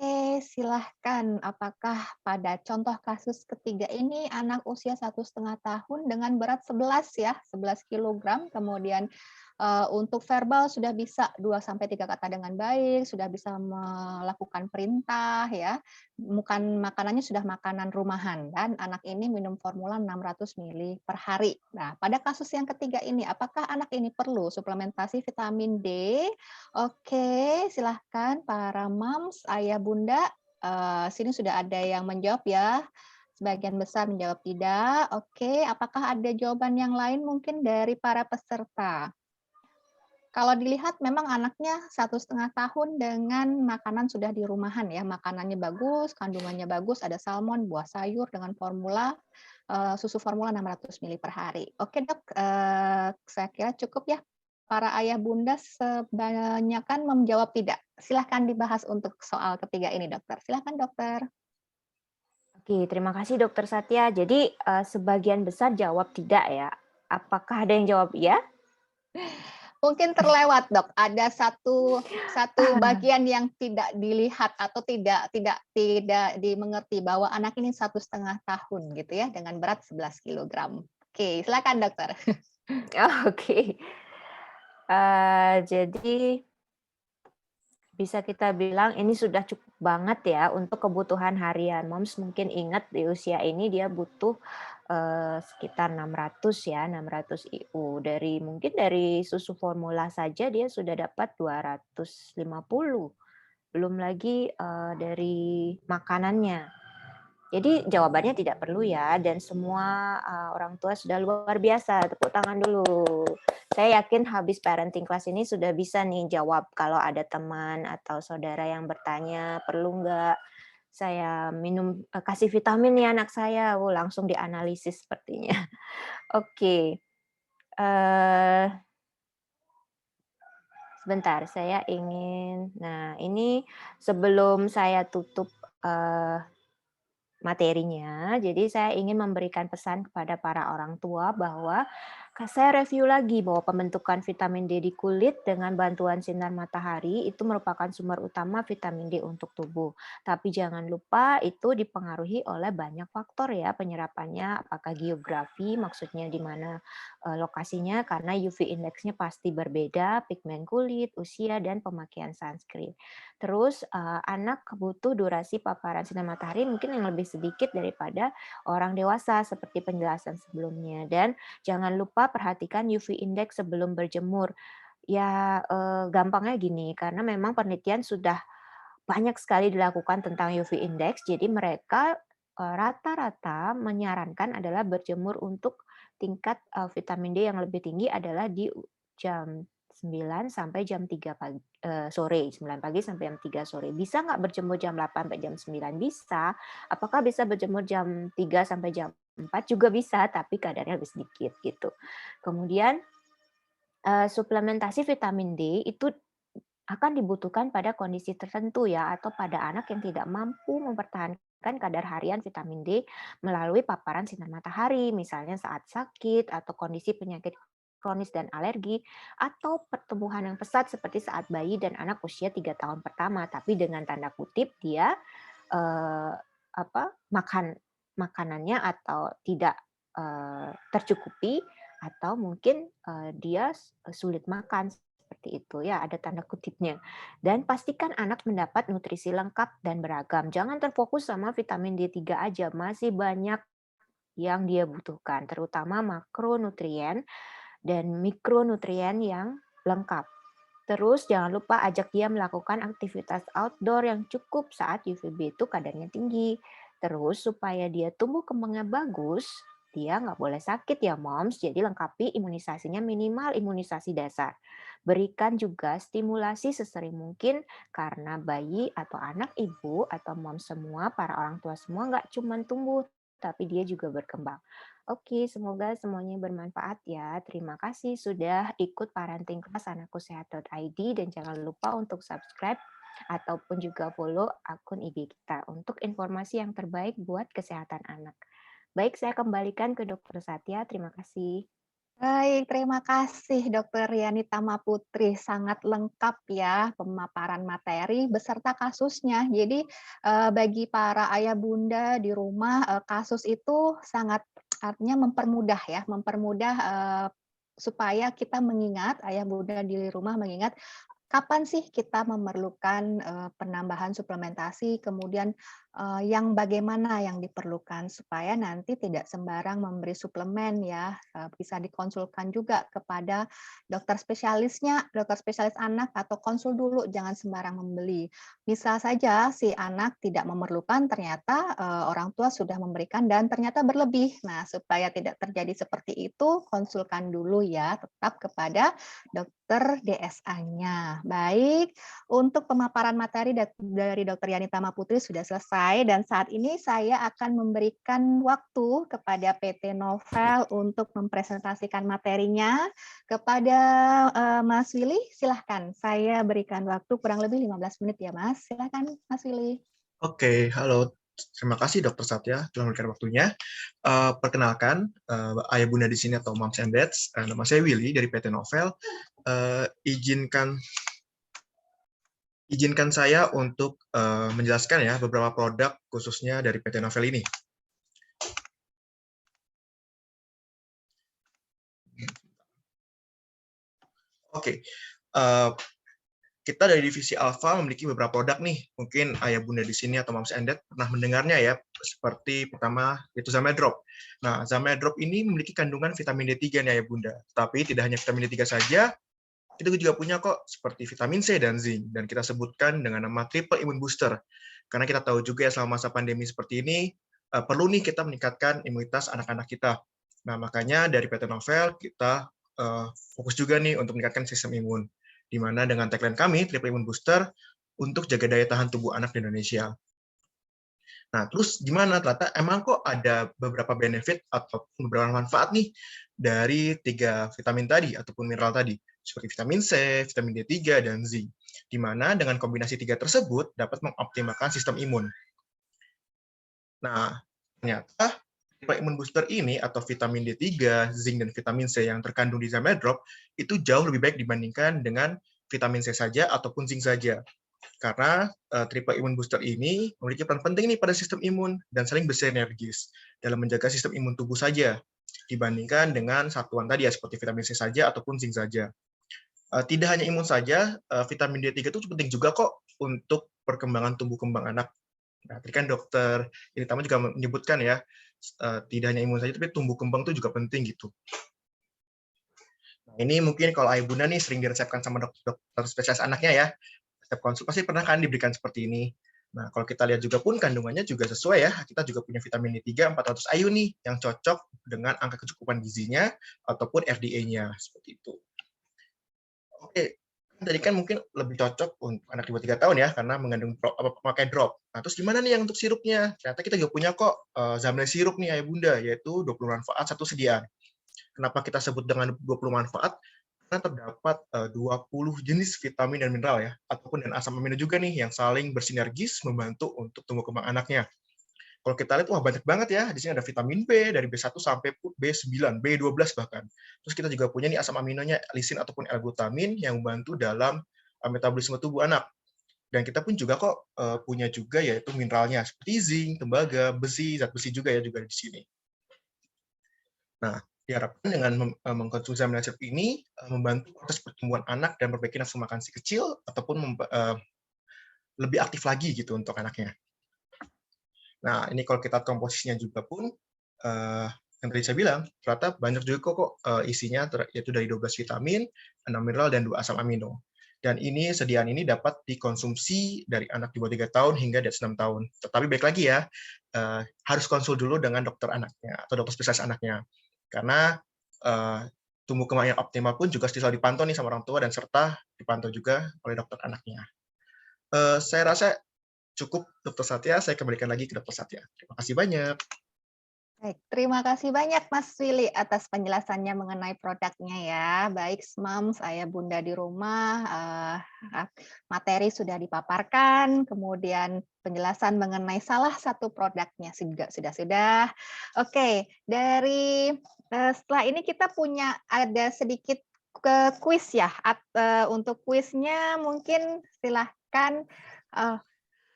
Oke, silahkan. Apakah pada contoh kasus ketiga ini anak usia 1,5 tahun dengan berat 11 ya, 11 kilogram, kemudian untuk verbal sudah bisa 2 sampai 3 kata dengan baik, sudah bisa melakukan perintah ya, bukan makanannya sudah makanan rumahan dan anak ini minum formula 600 mili per hari. Nah, pada kasus yang ketiga ini, apakah anak ini perlu suplementasi vitamin D? Oke, silahkan para moms, ayah, bunda, sini sudah ada yang menjawab ya, sebagian besar menjawab tidak. Oke, apakah ada jawaban yang lain mungkin dari para peserta? Kalau dilihat memang anaknya 1,5 tahun dengan makanan sudah di rumahan ya, makanannya bagus, kandungannya bagus, ada salmon, buah sayur dengan formula, susu formula 600 mili per hari. Oke Dok, saya kira cukup ya. Para ayah bunda sebanyakan menjawab tidak. Silahkan dibahas untuk soal ketiga ini dokter. Silahkan dokter. Oke, terima kasih Dokter Satya. Jadi, sebagian besar jawab tidak ya. Apakah ada yang jawab iya? Mungkin terlewat, Dok. Ada satu satu bagian yang tidak dilihat atau tidak dimengerti bahwa anak ini 1,5 tahun gitu ya, dengan berat 11 kilogram. Oke, silakan dokter. Oh, oke. Jadi bisa kita bilang ini sudah cukup banget ya untuk kebutuhan harian. Moms mungkin ingat di usia ini dia butuh, sekitar 600 ya, 600 IU. Mungkin dari susu formula saja dia sudah dapat 250, belum lagi, dari makanannya. Jadi jawabannya tidak perlu ya dan semua, orang tua sudah luar biasa, tepuk tangan dulu. Saya yakin habis parenting class ini sudah bisa nih jawab kalau ada teman atau saudara yang bertanya, "Perlu nggak saya kasih vitamin nih anak saya?" Langsung dianalisis sepertinya. Oke, eee, sebentar ini sebelum saya tutup, eee materinya. Jadi saya ingin memberikan pesan kepada para orang tua bahwa saya review lagi bahwa pembentukan vitamin D di kulit dengan bantuan sinar matahari itu merupakan sumber utama vitamin D untuk tubuh. Tapi jangan lupa itu dipengaruhi oleh banyak faktor ya penyerapannya, apakah geografi, maksudnya di mana lokasinya, karena UV indeksnya pasti berbeda, pigmen kulit, usia, dan pemakaian sunscreen. Terus anak butuh durasi paparan sinar matahari mungkin yang lebih sedikit daripada orang dewasa seperti penjelasan sebelumnya. Dan jangan lupa perhatikan UV index sebelum berjemur. Ya, gampangnya gini, karena memang penelitian sudah banyak sekali dilakukan tentang UV index, jadi mereka, rata-rata menyarankan adalah berjemur untuk tingkat, vitamin D yang lebih tinggi adalah di jam 9 sampai jam 3 pagi sore, 9 pagi sampai jam 3 sore. Bisa nggak berjemur jam 8 sampai jam 9? Bisa. Apakah bisa berjemur jam 3 sampai jam 4? Juga bisa, tapi kadarnya lebih sedikit gitu. Kemudian, suplementasi vitamin D itu akan dibutuhkan pada kondisi tertentu ya, atau pada anak yang tidak mampu mempertahankan kadar harian vitamin D melalui paparan sinar matahari, misalnya saat sakit atau kondisi penyakit kronis dan alergi, atau pertumbuhan yang pesat seperti saat bayi dan anak usia 3 tahun pertama. Tapi dengan tanda kutip dia, eee, makanannya atau tidak, tercukupi atau mungkin, dia sulit makan seperti itu ya, ada tanda kutipnya. Dan pastikan anak mendapat nutrisi lengkap dan beragam. Jangan terfokus sama vitamin D3 aja, masih banyak yang dia butuhkan, terutama makronutrien dan mikronutrien yang lengkap. Terus jangan lupa ajak dia melakukan aktivitas outdoor yang cukup saat UVB itu kadarnya tinggi. Terus supaya dia tumbuh kembangnya bagus, dia nggak boleh sakit ya moms, jadi lengkapi imunisasinya minimal imunisasi dasar. Berikan juga stimulasi sesering mungkin karena bayi atau anak ibu atau mom semua, para orang tua semua nggak cuma tumbuh, tapi dia juga berkembang. Oke, semoga semuanya bermanfaat ya. Terima kasih sudah ikut parenting kelas anakkusehat.id dan jangan lupa untuk subscribe ataupun juga follow akun IG kita untuk informasi yang terbaik buat kesehatan anak. Baik, saya kembalikan ke Dokter Satya. Terima kasih. Baik, terima kasih Dokter Yani Tama Putri. Sangat lengkap ya pemaparan materi beserta kasusnya. Jadi bagi para ayah bunda di rumah, kasus itu sangat artinya mempermudah ya, mempermudah supaya kita mengingat, ayah bunda di rumah mengingat kapan sih kita memerlukan, penambahan suplementasi, kemudian, yang bagaimana yang diperlukan, supaya nanti tidak sembarang memberi suplemen ya, bisa dikonsulkan juga kepada dokter spesialisnya, dokter spesialis anak atau konsul dulu, jangan sembarang membeli. Bisa saja si anak tidak memerlukan, ternyata, orang tua sudah memberikan dan ternyata berlebih. Nah, supaya tidak terjadi seperti itu, konsulkan dulu ya, tetap kepada dokter DSA-nya. Baik, untuk pemaparan materi dari Dr. Yani Tama Putri sudah selesai dan saat ini saya akan memberikan waktu kepada PT Novel untuk mempresentasikan materinya. Kepada Mas Willy, silahkan. Saya berikan waktu kurang lebih 15 menit ya Mas. Silahkan Mas Willy. Oke, halo. Terima kasih Dokter Satya telah memberikan waktunya. Perkenalkan, ayah bunda di sini atau moms and dads. Nama saya Willy dari PT Novel. Izinkan saya untuk menjelaskan ya beberapa produk khususnya dari PT Novel ini. Oke, kita dari divisi Alpha memiliki beberapa produk nih. Mungkin ayah bunda di sini atau moms and dad pernah mendengarnya ya. Seperti pertama itu Zamedrop. Nah, Zamedrop ini memiliki kandungan vitamin D3 nih ayah bunda. Tapi tidak hanya vitamin D3 saja, kita juga punya kok seperti vitamin C dan zinc. Dan kita sebutkan dengan nama triple immune booster. Karena kita tahu juga ya selama masa pandemi seperti ini, perlu nih kita meningkatkan imunitas anak-anak kita. Nah, makanya dari PT Novel kita fokus juga nih untuk meningkatkan sistem imun. Di mana dengan tagline kami, Triple Immune Booster, untuk jaga daya tahan tubuh anak di Indonesia. Nah, terus gimana? Ternyata emang kok ada beberapa benefit atau beberapa manfaat nih dari 3 vitamin tadi ataupun mineral tadi, seperti vitamin C, vitamin D3, dan zinc. Di mana dengan kombinasi 3 tersebut dapat mengoptimalkan sistem imun. Nah, ternyata Triple Immune Booster ini atau vitamin D3, zinc, dan vitamin C yang terkandung di Zamedrop itu jauh lebih baik dibandingkan dengan vitamin C saja ataupun zinc saja. Karena Triple Immune Booster ini memiliki peran penting nih pada sistem imun dan saling bersinergis dalam menjaga sistem imun tubuh saja dibandingkan dengan satuan tadi ya seperti vitamin C saja ataupun zinc saja. Tidak hanya imun saja, vitamin D3 itu penting juga kok untuk perkembangan tumbuh kembang anak. Nah, tadi kan dokter ini tamu juga menyebutkan ya, tidak hanya imun saja, tapi tumbuh kembang itu juga penting gitu. Nah, ini mungkin kalau ayah bunda nih sering diresepkan sama dokter spesialis anaknya ya, resep konsul pasti pernah kan diberikan seperti ini. Nah, kalau kita lihat juga pun kandungannya juga sesuai ya, kita juga punya vitamin D3 400 IU nih, yang cocok dengan angka kecukupan gizinya ataupun FDA-nya, seperti itu. Oke, tadi kan mungkin lebih cocok untuk anak di bawah 3 tahun ya, karena mengandung pakai drop. Nah, terus gimana nih yang untuk sirupnya? Ternyata kita juga punya kok Zamle sirup nih ayah bunda, yaitu 20 manfaat satu sediaan. Kenapa kita sebut dengan 20 manfaat? Karena terdapat 20 jenis vitamin dan mineral ya, ataupun dan asam amino juga nih yang saling bersinergis membantu untuk tumbuh kembang anaknya. Kalau kita lihat, wah banyak banget ya. Di sini ada vitamin B, dari B1 sampai B9, B12 bahkan. Terus kita juga punya nih asam aminonya, lisin ataupun L-glutamin yang membantu dalam metabolisme tubuh anak. Dan kita pun juga kok punya juga yaitu mineralnya, seperti zinc, tembaga, besi, zat besi juga ya juga di sini. Nah, Diharapkan dengan mengkonsumsi amino acid ini membantu proses pertumbuhan anak dan memperbaiki nafsu makan si kecil ataupun lebih aktif lagi gitu untuk anaknya. Nah, ini kalau kita komposisinya juga pun yang tadi saya bilang, ternyata banyak juga kok isinya, yaitu dari 12 vitamin, 6 mineral, dan 2 asam amino. Dan ini sediaan ini dapat dikonsumsi dari anak di bawah 3 tahun hingga di atas 6 tahun. Tetapi baik lagi ya, harus konsul dulu dengan dokter anaknya atau dokter spesialis anaknya. Karena tumbuh kembang yang optimal pun juga selalu dipantau nih sama orang tua dan serta dipantau juga oleh dokter anaknya. Saya rasa cukup, Dokter Satya. Saya kembalikan lagi ke Dokter Satya. Terima kasih banyak. Baik, terima kasih banyak Mas Willy atas penjelasannya mengenai produknya ya. Baik, Moms, ayah bunda di rumah, materi sudah dipaparkan, kemudian penjelasan mengenai salah satu produknya sudah. Oke, dari setelah ini kita punya ada sedikit ke kuis ya. Untuk kuisnya mungkin silahkan.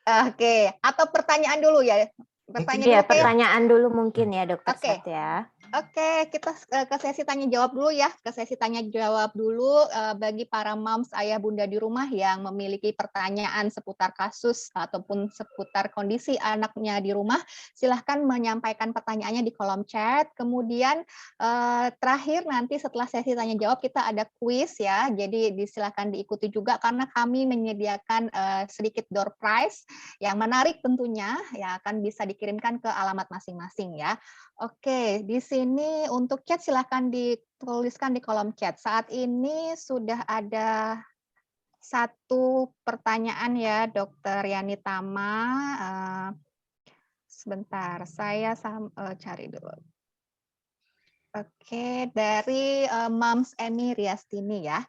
Oke, atau pertanyaan dulu ya. Mungkin Iya, Pertanyaan dulu, oke? pertanyaan dulu mungkin ya, Dokter Oke. Satya. Oke, kita ke sesi tanya jawab dulu ya. Ke sesi tanya jawab dulu bagi para moms, ayah bunda di rumah yang memiliki pertanyaan seputar kasus ataupun seputar kondisi anaknya di rumah, silahkan menyampaikan pertanyaannya di kolom chat. Kemudian terakhir nanti setelah sesi tanya jawab kita ada kuis ya. Jadi silahkan diikuti juga karena kami menyediakan sedikit door prize yang menarik tentunya yang akan bisa dikirimkan ke alamat masing-masing ya. Oke, di sini untuk chat silahkan dituliskan di kolom chat. Saat ini sudah ada satu pertanyaan ya, Dokter Yani Tama. Sebentar, saya cari dulu. Oke, dari Moms Emi Riastini ya.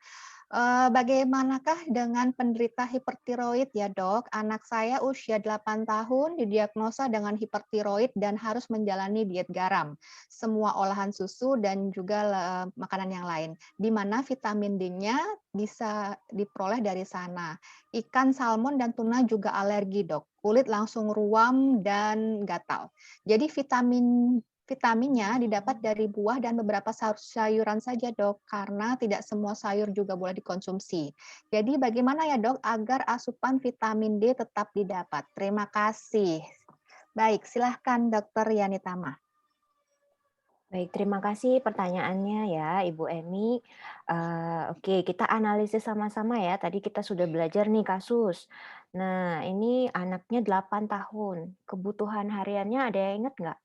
Bagaimanakah dengan penderita hipertiroid ya dok? Anak saya usia 8 tahun didiagnosa dengan hipertiroid dan harus menjalani diet garam, semua olahan susu dan juga makanan yang lain. Di mana vitamin D-nya bisa diperoleh dari sana. Ikan, salmon, dan tuna juga alergi dok. Kulit langsung ruam dan gatal. Jadi vitaminnya didapat dari buah dan beberapa sayuran saja, Dok, karena tidak semua sayur juga boleh dikonsumsi. Jadi bagaimana ya, Dok, agar asupan vitamin D tetap didapat? Terima kasih. Baik, silahkan Dr. Yani Tama. Baik, terima kasih pertanyaannya ya, Ibu Emi. Oke, kita analisis sama-sama ya. Tadi kita sudah belajar nih kasus. Nah, ini anaknya 8 tahun. Kebutuhan hariannya ada yang ingat nggak?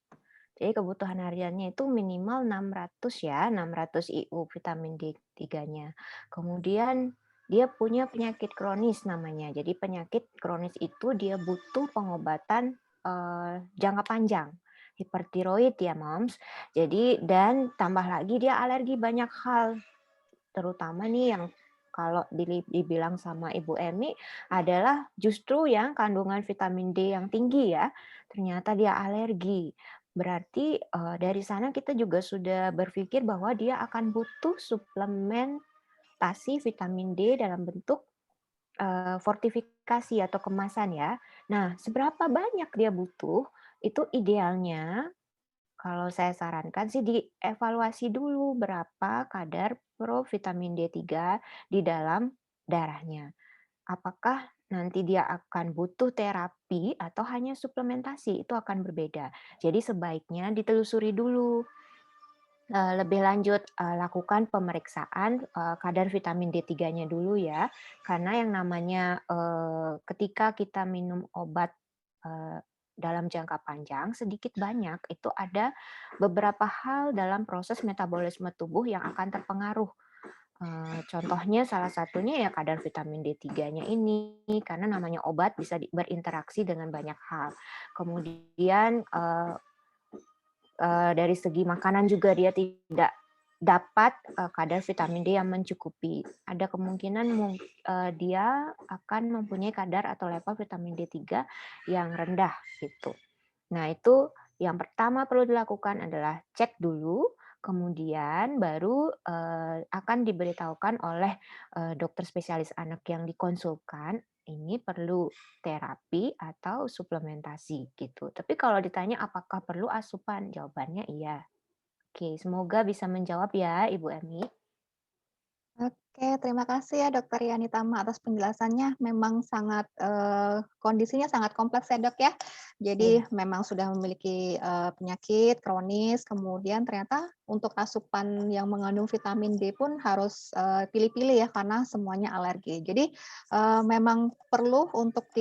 Jadi kebutuhan hariannya itu minimal 600 ya, 600 IU vitamin D3-nya. Kemudian dia punya penyakit kronis namanya. Jadi penyakit kronis itu dia butuh pengobatan jangka panjang. Hipertiroid ya, Moms. Jadi dan tambah lagi dia alergi banyak hal. Terutama nih yang kalau dibilang sama Ibu Emi adalah justru yang kandungan vitamin D yang tinggi ya. Ternyata dia alergi. Berarti dari sana kita juga sudah berpikir bahwa dia akan butuh suplementasi vitamin D dalam bentuk fortifikasi atau kemasan ya. Nah, seberapa banyak dia butuh, itu idealnya kalau saya sarankan sih dievaluasi dulu berapa kadar provitamin D3 di dalam darahnya. Apakah nanti dia akan butuh terapi atau hanya suplementasi, itu akan berbeda. Jadi sebaiknya ditelusuri dulu. Lebih lanjut lakukan pemeriksaan kadar vitamin D3-nya dulu ya. Karena yang namanya ketika kita minum obat dalam jangka panjang sedikit banyak itu ada beberapa hal dalam proses metabolisme tubuh yang akan terpengaruh. Contohnya salah satunya ya kadar vitamin D3-nya ini karena namanya obat bisa berinteraksi dengan banyak hal. Kemudian dari segi makanan juga dia tidak dapat kadar vitamin D yang mencukupi. Ada kemungkinan dia akan mempunyai kadar atau level vitamin D3 yang rendah gitu. Nah, itu yang pertama perlu dilakukan adalah cek dulu, kemudian baru akan diberitahukan oleh dokter spesialis anak yang dikonsulkan ini perlu terapi atau suplementasi gitu. Tapi kalau ditanya apakah perlu asupan, jawabannya iya. Oke, semoga bisa menjawab ya Ibu Emi. Oke, terima kasih ya Dokter Yani Tama atas penjelasannya. Memang sangat kondisinya sangat kompleks ya Dok ya. Jadi Iya. memang sudah memiliki penyakit kronis, kemudian ternyata untuk asupan yang mengandung vitamin D pun harus pilih-pilih ya karena semuanya alergi. Jadi memang perlu untuk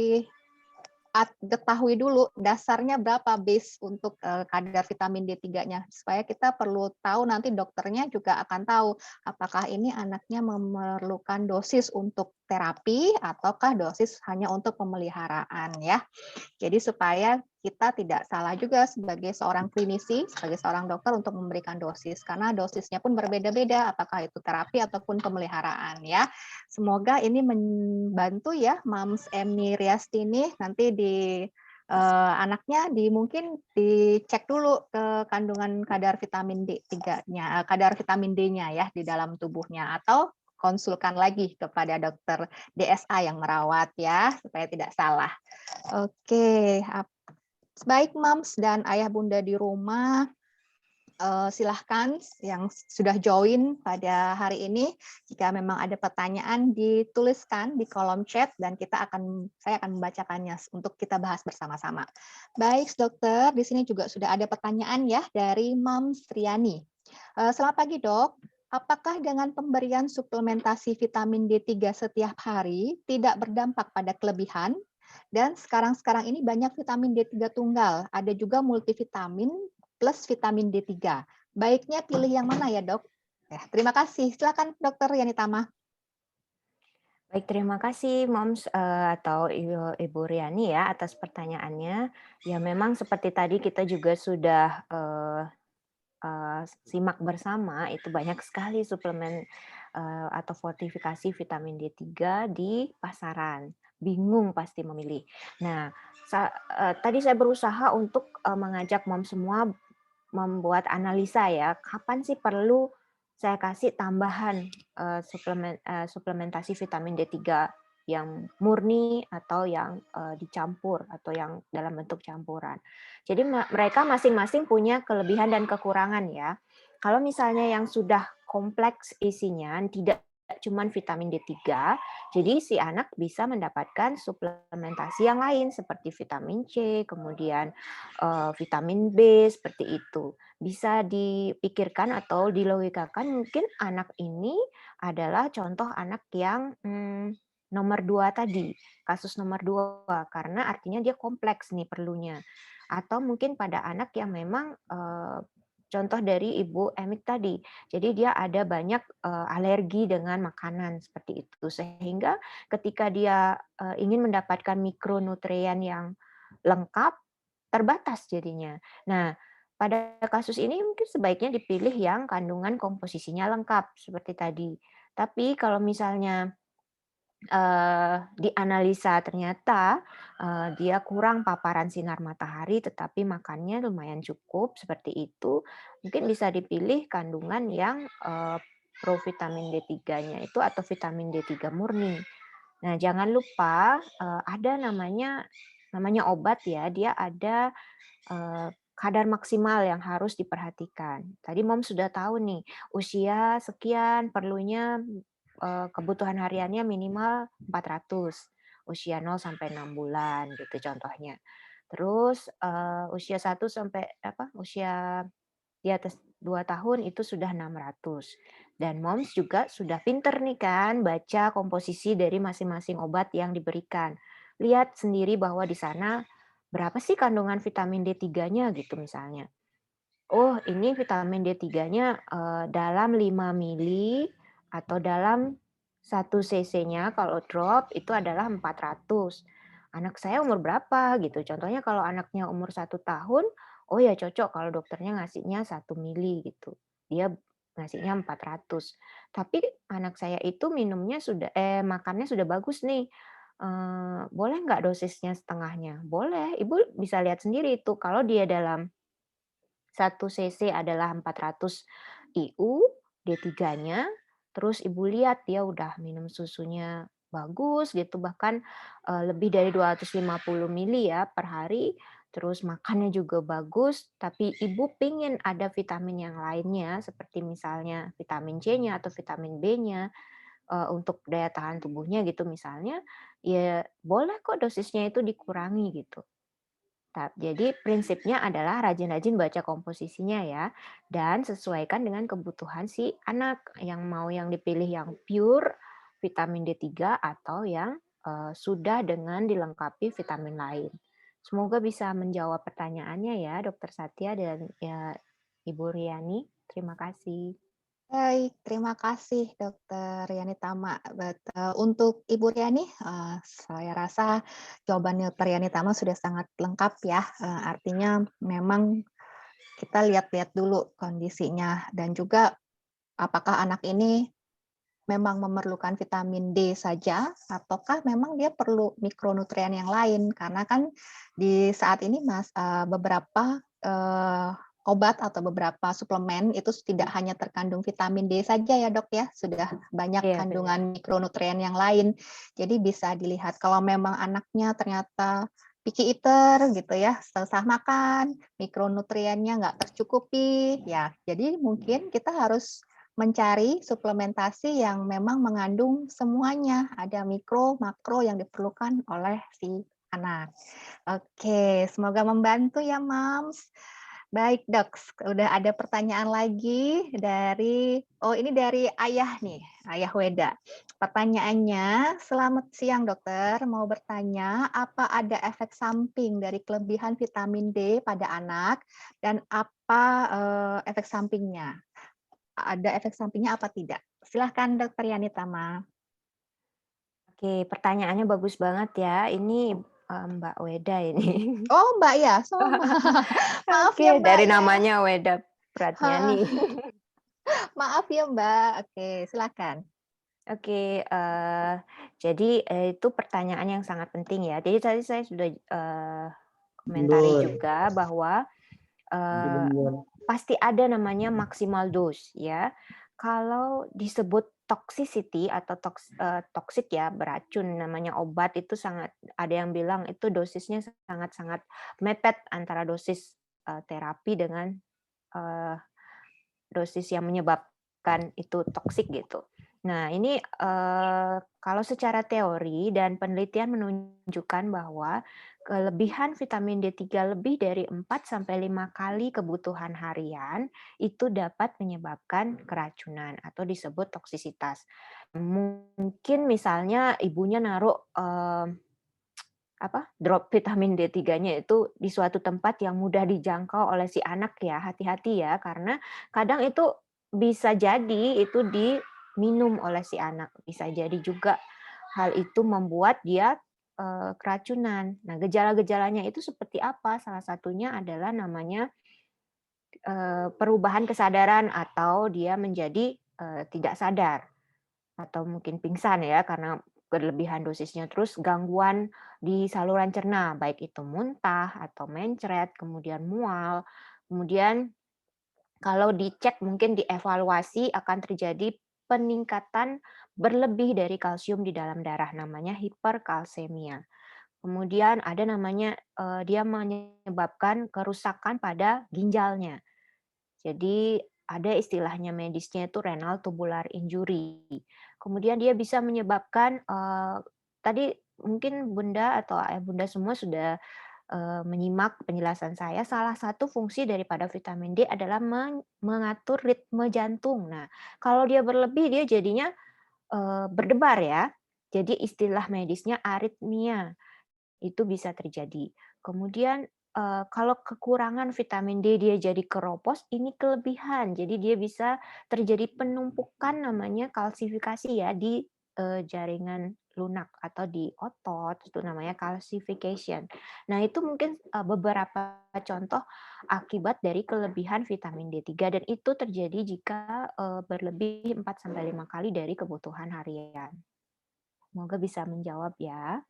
ketahui dulu dasarnya berapa base untuk kadar vitamin D3-nya supaya kita perlu tahu, nanti dokternya juga akan tahu apakah ini anaknya memerlukan dosis untuk terapi ataukah dosis hanya untuk pemeliharaan ya. Jadi supaya kita tidak salah juga sebagai seorang klinisi, sebagai seorang dokter untuk memberikan dosis, karena dosisnya pun berbeda-beda, apakah itu terapi ataupun pemeliharaan ya. Semoga ini membantu ya Mams Emi Riastini, nanti di anaknya mungkin dicek dulu ke kandungan kadar vitamin D3-nya, kadar vitamin D-nya ya di dalam tubuhnya, atau konsulkan lagi kepada dokter DSA yang merawat ya, supaya tidak salah. Oke, baik Mams dan ayah bunda di rumah, silahkan yang sudah join pada hari ini, jika memang ada pertanyaan dituliskan di kolom chat dan saya akan membacakannya untuk kita bahas bersama-sama. Baik dokter, di sini juga sudah ada pertanyaan ya dari Mams Triani. Selamat pagi dok, apakah dengan pemberian suplementasi vitamin D3 setiap hari tidak berdampak pada kelebihan? Dan sekarang ini banyak vitamin D3 tunggal, ada juga multivitamin plus vitamin D3. Baiknya pilih yang mana ya dok? Ya, terima kasih. Silakan dokter Yani Tama. Baik, terima kasih Moms atau Ibu Riani ya atas pertanyaannya. Ya memang seperti tadi kita juga sudah simak bersama, itu banyak sekali suplemen atau fortifikasi vitamin D3 di pasaran. Bingung pasti memilih. Nah, tadi saya berusaha untuk mengajak Mom semua membuat analisa ya, kapan sih perlu saya kasih tambahan suplementasi vitamin D3 yang murni atau yang dicampur atau yang dalam bentuk campuran. Jadi mereka masing-masing punya kelebihan dan kekurangan ya. Kalau misalnya yang sudah kompleks isinya, tidak cuma vitamin D3, jadi si anak bisa mendapatkan suplementasi yang lain seperti vitamin C, kemudian vitamin B seperti itu. Bisa dipikirkan atau dilogikakan mungkin anak ini adalah contoh anak yang nomor 2 tadi, kasus nomor 2 karena artinya dia kompleks nih perlunya. Atau mungkin pada anak yang memang contoh dari Ibu Emik tadi. Jadi dia ada banyak alergi dengan makanan seperti itu sehingga ketika dia ingin mendapatkan mikronutrien yang lengkap terbatas jadinya. Nah, pada kasus ini mungkin sebaiknya dipilih yang kandungan komposisinya lengkap seperti tadi. Tapi kalau misalnya dianalisa ternyata dia kurang paparan sinar matahari tetapi makannya lumayan cukup seperti itu, mungkin bisa dipilih kandungan yang provitamin D3-nya itu atau vitamin D3 murni. Nah, jangan lupa ada namanya obat ya, dia ada kadar maksimal yang harus diperhatikan. Tadi Mom sudah tahu nih, usia sekian perlunya kebutuhan hariannya minimal 400, usia 0 sampai 6 bulan gitu contohnya. Terus usia 1 sampai usia di atas 2 tahun itu sudah 600. Dan Moms juga sudah pinter nih kan baca komposisi dari masing-masing obat yang diberikan. Lihat sendiri bahwa di sana berapa sih kandungan vitamin D3-nya gitu misalnya. Oh, ini vitamin D3-nya dalam 5 mili atau dalam 1 cc-nya kalau drop itu adalah 400. Anak saya umur berapa gitu. Contohnya kalau anaknya umur 1 tahun, oh ya cocok kalau dokternya ngasihnya 1 mili gitu. Dia ngasihnya 400. Tapi anak saya itu makannya sudah bagus nih. Boleh nggak dosisnya setengahnya? Boleh. Ibu bisa lihat sendiri itu kalau dia dalam 1 cc adalah 400 IU, D3-nya, terus Ibu lihat dia udah minum susunya bagus gitu, bahkan lebih dari 250 mili ya per hari, terus makannya juga bagus, tapi ibu pingin ada vitamin yang lainnya, seperti misalnya vitamin C-nya atau vitamin B-nya, untuk daya tahan tubuhnya gitu misalnya, ya boleh kok dosisnya itu dikurangi gitu. Jadi prinsipnya adalah rajin-rajin baca komposisinya ya, dan sesuaikan dengan kebutuhan si anak, yang mau yang dipilih yang pure vitamin D3 atau yang sudah dengan dilengkapi vitamin lain. Semoga bisa menjawab pertanyaannya ya, Dokter Satya dan ya, Ibu Riani. Terima kasih. Baik, terima kasih Dokter Yani Tama. Untuk Ibu Riani, saya rasa jawaban Dokter Yani Tama sudah sangat lengkap ya. Artinya memang kita lihat-lihat dulu kondisinya dan juga apakah anak ini memang memerlukan vitamin D saja ataukah memang dia perlu mikronutrien yang lain, karena kan di saat ini beberapa obat atau beberapa suplemen itu tidak hanya terkandung vitamin D saja ya Dok ya, sudah banyak Iya, benar. kandungan mikronutrien yang lain. Jadi bisa dilihat kalau memang anaknya ternyata picky eater gitu ya, susah makan, mikronutriennya nggak tercukupi, ya jadi mungkin kita harus mencari suplementasi yang memang mengandung semuanya, ada mikro, makro yang diperlukan oleh si anak. Oke, semoga membantu ya, Mams. Baik, Dok, udah ada pertanyaan lagi ini dari Ayah nih, Ayah Weda. Pertanyaannya, selamat siang dokter, mau bertanya apa ada efek samping dari kelebihan vitamin D pada anak dan apa efek sampingnya? Ada efek sampingnya apa tidak? Silahkan Dokter Yani Tama. Oke, pertanyaannya bagus banget ya. Ini Mbak Weda ini. Oh Mbak ya, sama. Maaf ya Oke, Mbak dari ya. namanya Weda Pratnyani. Maaf ya Mbak. Oke, silakan. Oke, jadi itu pertanyaan yang sangat penting ya. Jadi tadi saya sudah komentari juga bahwa pasti ada namanya maksimal dose ya. Kalau disebut toxicity atau toxic ya, beracun namanya obat itu sangat, ada yang bilang itu dosisnya sangat-sangat mepet antara dosis terapi dengan dosis yang menyebabkan itu toksik gitu. Nah, ini kalau secara teori dan penelitian menunjukkan bahwa kelebihan vitamin D3 lebih dari 4 sampai 5 kali kebutuhan harian itu dapat menyebabkan keracunan atau disebut toksisitas. Mungkin misalnya ibunya naruh drop vitamin D3-nya itu di suatu tempat yang mudah dijangkau oleh si anak ya, hati-hati ya, karena kadang itu bisa jadi itu diminum oleh si anak, bisa jadi juga hal itu membuat dia keracunan. Nah, gejala-gejalanya itu seperti apa? Salah satunya adalah namanya perubahan kesadaran atau dia menjadi tidak sadar atau mungkin pingsan ya karena berlebihan dosisnya, terus gangguan di saluran cerna, baik itu muntah atau mencret, kemudian mual, kemudian kalau dicek mungkin dievaluasi akan terjadi peningkatan berlebih dari kalsium di dalam darah, namanya hiperkalsemia. Kemudian ada namanya dia menyebabkan kerusakan pada ginjalnya. Jadi ada istilahnya medisnya itu renal tubular injury. Kemudian dia bisa menyebabkan tadi mungkin Bunda atau Ayah Bunda semua sudah menyimak penjelasan saya, salah satu fungsi daripada vitamin D adalah mengatur ritme jantung. Nah, kalau dia berlebih dia jadinya berdebar ya. Jadi istilah medisnya aritmia itu bisa terjadi. Kemudian kalau kekurangan vitamin D dia jadi keropos, ini kelebihan. Jadi dia bisa terjadi penumpukan namanya kalsifikasi ya di jaringan lunak atau di otot, itu namanya calcification. Nah, itu mungkin beberapa contoh akibat dari kelebihan vitamin D3 dan itu terjadi jika berlebih 4 sampai 5 kali dari kebutuhan harian. Semoga bisa menjawab ya.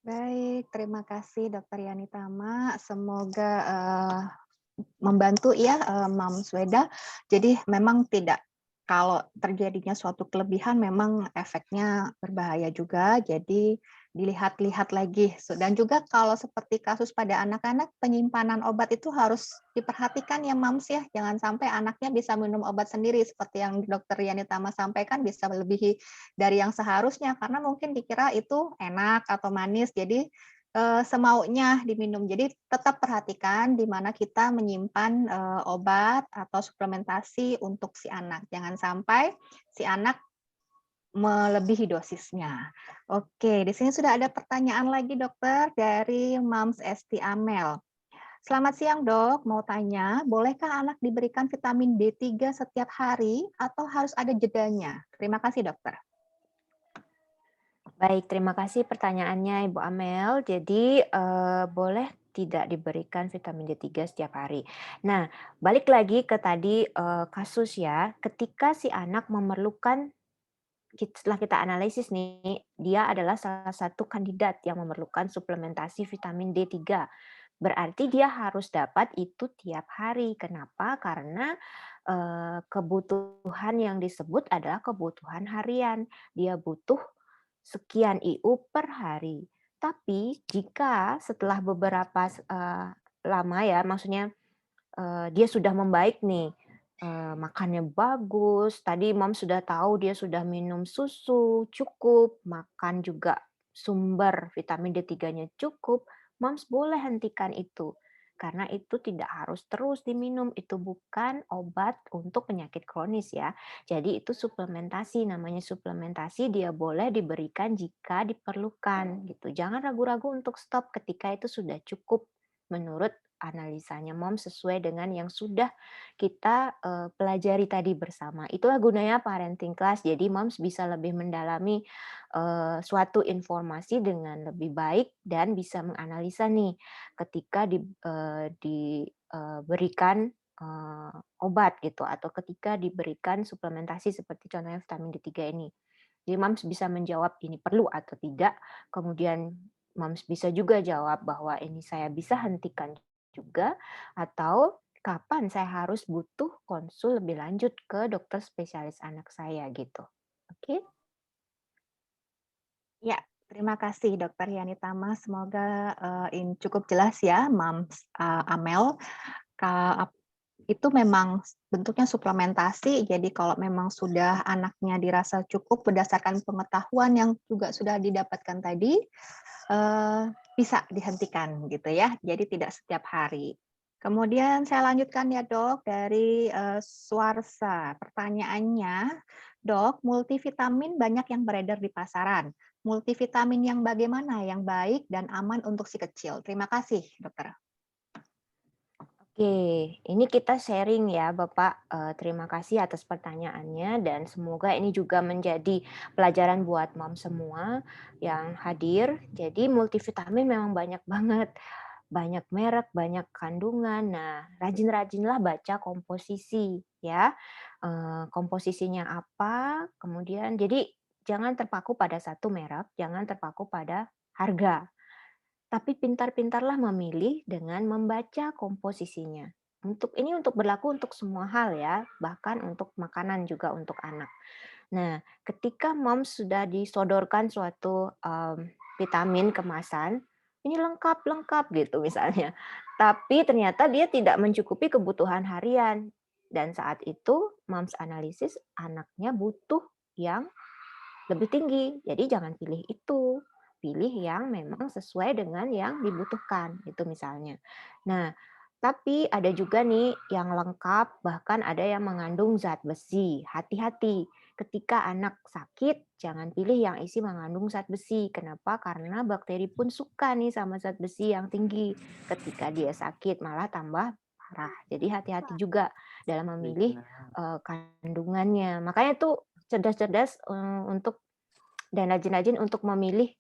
Baik, terima kasih Dokter Yani Tama. Semoga membantu ya Mams Weda. Jadi memang tidak kalau terjadinya suatu kelebihan memang efeknya berbahaya juga, jadi dilihat-lihat lagi. Dan juga kalau seperti kasus pada anak-anak, penyimpanan obat itu harus diperhatikan ya Mams ya, jangan sampai anaknya bisa minum obat sendiri seperti yang Dokter Yani Tama sampaikan bisa melebihi dari yang seharusnya, karena mungkin dikira itu enak atau manis, jadi semaunya diminum. Jadi tetap perhatikan di mana kita menyimpan obat atau suplementasi untuk si anak. Jangan sampai si anak melebihi dosisnya. Oke, di sini sudah ada pertanyaan lagi dokter dari Mams Esti Amel. Selamat siang dok, mau tanya, bolehkah anak diberikan vitamin D3 setiap hari atau harus ada jedanya? Terima kasih dokter. Baik, terima kasih pertanyaannya Ibu Amel. Jadi boleh tidak diberikan vitamin D3 setiap hari. Nah, balik lagi ke tadi kasus ya, ketika si anak memerlukan, setelah kita analisis nih, dia adalah salah satu kandidat yang memerlukan suplementasi vitamin D3. Berarti dia harus dapat itu tiap hari. Kenapa? Karena kebutuhan yang disebut adalah kebutuhan harian. Dia butuh sekian IU per hari. Tapi jika setelah beberapa lama ya, maksudnya dia sudah membaik nih, makannya bagus, tadi Mom sudah tahu dia sudah minum susu cukup, makan juga sumber vitamin D3-nya cukup, Moms boleh hentikan itu. Karena itu tidak harus terus diminum, itu bukan obat untuk penyakit kronis ya. Jadi itu suplementasi, namanya suplementasi dia boleh diberikan jika diperlukan gitu. Jangan ragu-ragu untuk stop ketika itu sudah cukup menurut analisanya Mom sesuai dengan yang sudah kita pelajari tadi bersama. Itulah gunanya parenting class. Jadi Moms bisa lebih mendalami suatu informasi dengan lebih baik dan bisa menganalisa nih ketika diberikan obat gitu atau ketika diberikan suplementasi seperti contohnya vitamin D3 ini. Jadi Moms bisa menjawab ini perlu atau tidak, kemudian Moms bisa juga jawab bahwa ini saya bisa hentikan juga, atau kapan saya harus butuh konsul lebih lanjut ke dokter spesialis anak saya gitu. Oke? Ya, terima kasih Dokter Yani Tama. Semoga ini cukup jelas ya, Mams Amel. Itu memang bentuknya suplementasi, jadi kalau memang sudah anaknya dirasa cukup berdasarkan pengetahuan yang juga sudah didapatkan tadi, bisa dihentikan gitu ya, jadi tidak setiap hari. Kemudian saya lanjutkan ya dok, dari Suarsa. Pertanyaannya, dok, multivitamin banyak yang beredar di pasaran. Multivitamin yang bagaimana yang baik dan aman untuk si kecil? Terima kasih dokter. Oke, ini kita sharing ya Bapak, terima kasih atas pertanyaannya dan semoga ini juga menjadi pelajaran buat mom semua yang hadir. Jadi multivitamin memang banyak banget, banyak merek, banyak kandungan. Nah, rajin-rajinlah baca komposisi ya, komposisinya apa, kemudian jadi jangan terpaku pada satu merek, jangan terpaku pada harga. Tapi pintar-pintarlah memilih dengan membaca komposisinya. Untuk berlaku untuk semua hal ya, bahkan untuk makanan juga untuk anak. Nah, ketika mom sudah disodorkan suatu vitamin kemasan, ini lengkap-lengkap gitu misalnya. Tapi ternyata dia tidak mencukupi kebutuhan harian. Dan saat itu moms analisis anaknya butuh yang lebih tinggi. Jadi jangan pilih itu. Pilih yang memang sesuai dengan yang dibutuhkan, itu misalnya. Nah, tapi ada juga nih yang lengkap, bahkan ada yang mengandung zat besi. Hati-hati, ketika anak sakit, jangan pilih yang isi mengandung zat besi. Kenapa? Karena bakteri pun suka nih sama zat besi yang tinggi. Ketika dia sakit, malah tambah parah. Jadi hati-hati juga dalam memilih kandungannya. Makanya tuh cerdas-cerdas untuk dan rajin-rajin untuk memilih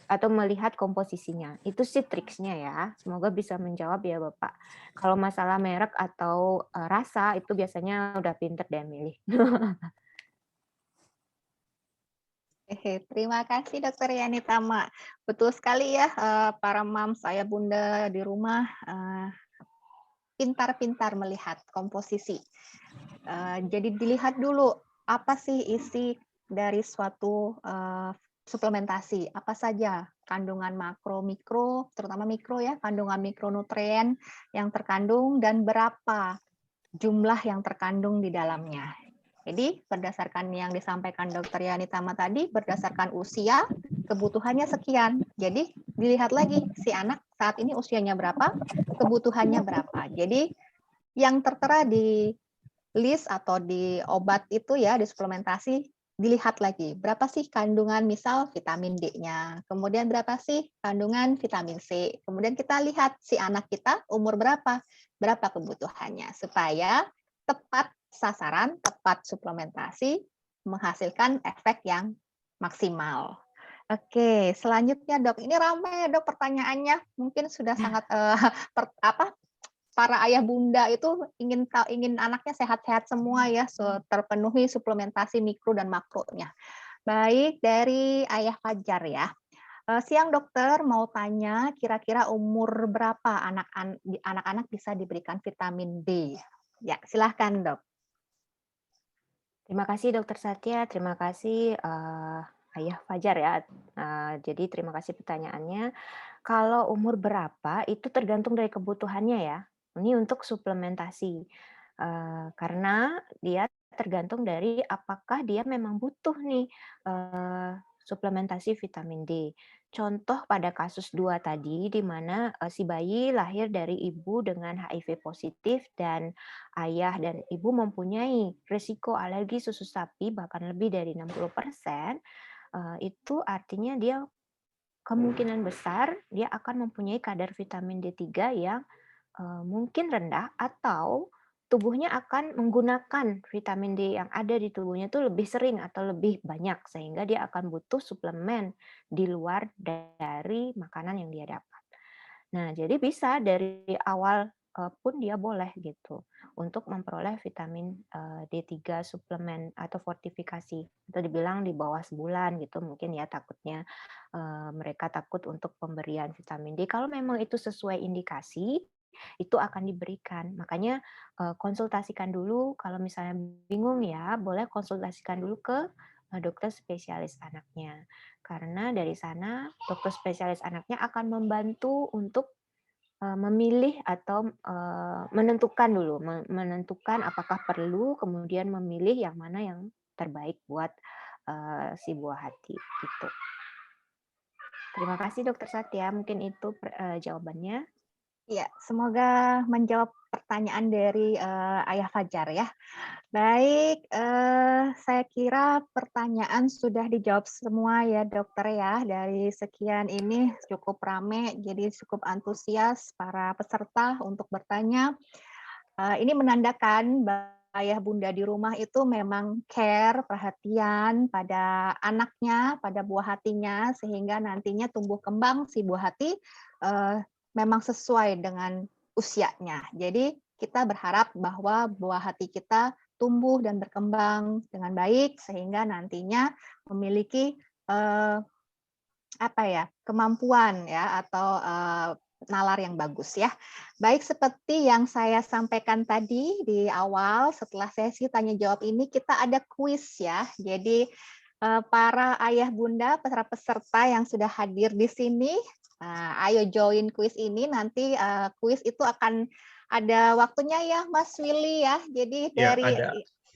atau melihat komposisinya. Itu sih triksnya ya. Semoga bisa menjawab ya Bapak. Kalau masalah merek atau rasa itu biasanya udah pinter deh milih. Terima kasih Dokter Yani Tama. Betul sekali ya, para mams, ayah bunda di rumah pintar-pintar melihat komposisi. Jadi dilihat dulu apa sih isi dari suatu suplementasi, apa saja kandungan makro, mikro, terutama mikro ya, kandungan mikronutrien yang terkandung dan berapa jumlah yang terkandung di dalamnya. Jadi berdasarkan yang disampaikan Dr. Yani Tama tadi, berdasarkan usia, kebutuhannya sekian. Jadi dilihat lagi si anak saat ini usianya berapa, kebutuhannya berapa. Jadi yang tertera di list atau di obat itu ya, di suplementasi, dilihat lagi berapa sih kandungan misal vitamin D-nya, kemudian berapa sih kandungan vitamin C, kemudian kita lihat si anak kita umur berapa kebutuhannya, supaya tepat sasaran, tepat suplementasi, menghasilkan efek yang maksimal. Oke, selanjutnya dok, ini ramai dok pertanyaannya, mungkin sudah sangat para ayah bunda itu ingin anaknya sehat-sehat semua ya, terpenuhi suplementasi mikro dan makronya. Baik, dari Ayah Fajar ya. Siang dokter, mau tanya kira-kira umur berapa anak-anak bisa diberikan vitamin D? Ya, silahkan dok. Terima kasih Dokter Satya, terima kasih Ayah Fajar ya. Jadi terima kasih pertanyaannya. Kalau umur berapa itu tergantung dari kebutuhannya ya. Ini untuk suplementasi. Karena dia tergantung dari apakah dia memang butuh nih suplementasi vitamin D. Contoh pada kasus 2 tadi, di mana si bayi lahir dari ibu dengan HIV positif dan ayah dan ibu mempunyai risiko alergi susu sapi bahkan lebih dari 60%, itu artinya dia kemungkinan besar dia akan mempunyai kadar vitamin D3 yang mungkin rendah atau tubuhnya akan menggunakan vitamin D yang ada di tubuhnya itu lebih sering atau lebih banyak sehingga dia akan butuh suplemen di luar dari makanan yang dia dapat. Nah, jadi bisa dari awal pun dia boleh gitu untuk memperoleh vitamin D3 suplemen atau fortifikasi atau dibilang di bawah sebulan gitu mungkin ya takutnya mereka takut untuk pemberian vitamin D. Kalau memang itu sesuai indikasi itu akan diberikan. Makanya konsultasikan dulu kalau misalnya bingung ya, boleh konsultasikan dulu ke dokter spesialis anaknya. Karena dari sana dokter spesialis anaknya akan membantu untuk memilih atau menentukan dulu, menentukan apakah perlu, kemudian memilih yang mana yang terbaik buat si buah hati gitu. Terima kasih Dokter Satya, mungkin itu jawabannya. Ya, semoga menjawab pertanyaan dari Ayah Fajar ya. Baik, saya kira pertanyaan sudah dijawab semua ya dokter ya. Dari sekian ini cukup rame, jadi cukup antusias para peserta untuk bertanya. Ini menandakan ayah bunda di rumah itu memang care, perhatian pada anaknya, pada buah hatinya, sehingga nantinya tumbuh kembang si buah hati memang sesuai dengan usianya. Jadi kita berharap bahwa buah hati kita tumbuh dan berkembang dengan baik sehingga nantinya memiliki kemampuan ya atau nalar yang bagus ya. Baik, seperti yang saya sampaikan tadi di awal, setelah sesi tanya jawab ini kita ada kuis ya. Jadi para ayah bunda peserta yang sudah hadir di sini, ayo join kuis ini. Nanti kuis itu akan ada waktunya ya Mas Willy ya. Jadi Ya, dari ada.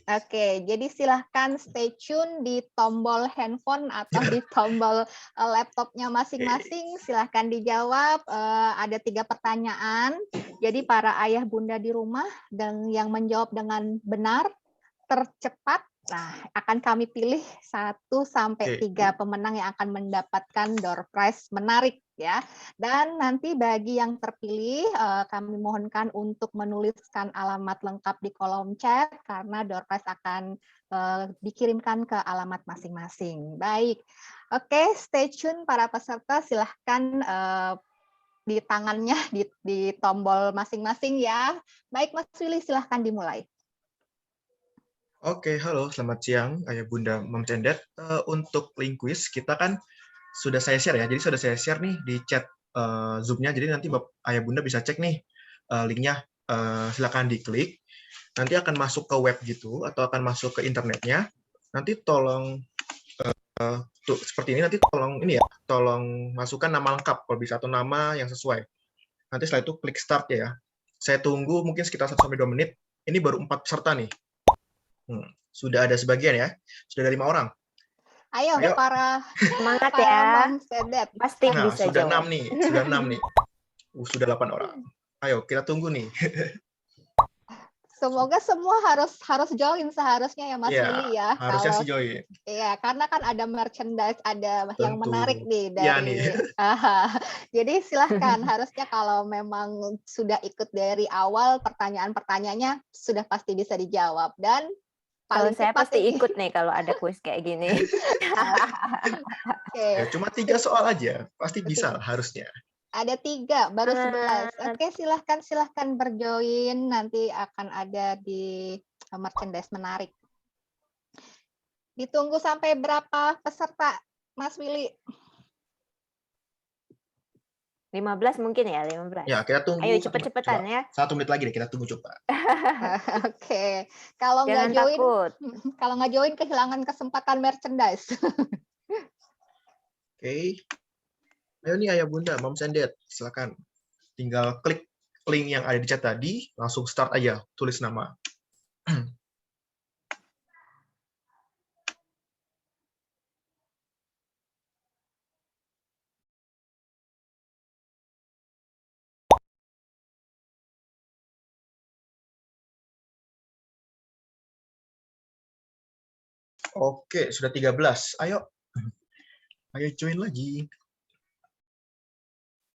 Oke, jadi silahkan stay tune di tombol handphone atau di tombol laptopnya masing-masing. Silahkan dijawab. Ada 3 pertanyaan. Jadi para ayah bunda di rumah dan yang menjawab dengan benar, tercepat, nah akan kami pilih 1 sampai 3 pemenang yang akan mendapatkan door prize menarik ya. Dan nanti bagi yang terpilih kami mohonkan untuk menuliskan alamat lengkap di kolom chat karena door prize akan dikirimkan ke alamat masing-masing. Baik, oke, stay tune para peserta, silahkan di tangannya di tombol masing-masing ya. Baik Mas Willy, silahkan dimulai. Oke, halo, selamat siang, Ayah Bunda Mam Cendet. Untuk link quiz, kita kan sudah saya share ya, jadi sudah saya share nih di chat Zoom-nya, jadi nanti Ayah Bunda bisa cek nih linknya, silakan diklik. nanti akan masuk ke web gitu, atau akan masuk ke internetnya. Nanti tolong seperti ini, nanti tolong masukkan nama lengkap kalau bisa, atau nama yang sesuai. Nanti setelah itu klik start ya. Saya tunggu mungkin sekitar 1-2 menit. Ini baru 4 peserta nih. Sudah ada sebagian ya. Sudah ada 5 orang. Ayo. para Semangat ya. moms and dad. Pasti Nah, bisa sudah jawab. 6 nih. Sudah 8 orang. Ayo, kita tunggu nih. Semoga semua harus join seharusnya ya Mas Iya, Willy ya. harusnya sih join. Iya, karena kan ada merchandise, ada yang Tentu. menarik nih Iya dari. nih. Jadi silahkan, harusnya kalau memang sudah ikut dari awal, pertanyaan-pertanyaannya sudah pasti bisa dijawab. Dan Kalau paling saya cepat pasti ini. ikut nih kalau ada kuis kayak gini. Oke. Ya, cuma 3 soal aja, pasti bisa harusnya. Ada 3, baru 11. Oke, silahkan berjoin. Nanti akan ada di merchandise menarik. Ditunggu sampai berapa peserta, Mas Willy? 15 mungkin ya, 15. Ya, kita tunggu. Ayo cepet-cepetan ya. 1 menit lagi deh, kita tunggu coba. Oke. Kalau Jangan nggak join, takut. kalau nggak join kehilangan kesempatan merchandise. Oke. Ayo nih ayah bunda, moms and dad, silakan. Tinggal klik link yang ada di chat tadi, langsung start aja, tulis nama. Oke, sudah 13. Ayo join lagi.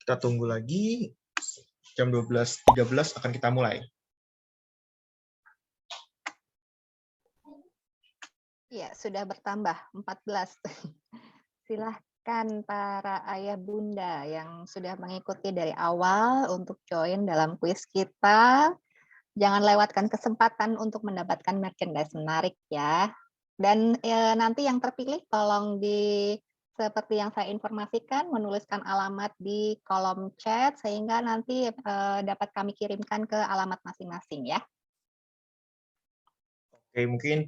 Kita tunggu lagi. Jam 12.13 akan kita mulai. Ya, sudah bertambah 14. Silahkan para ayah bunda yang sudah mengikuti dari awal untuk join dalam kuis kita. Jangan lewatkan kesempatan untuk mendapatkan merchandise menarik ya. Dan nanti yang terpilih tolong seperti yang saya informasikan, menuliskan alamat di kolom chat sehingga nanti dapat kami kirimkan ke alamat masing-masing ya. Oke, mungkin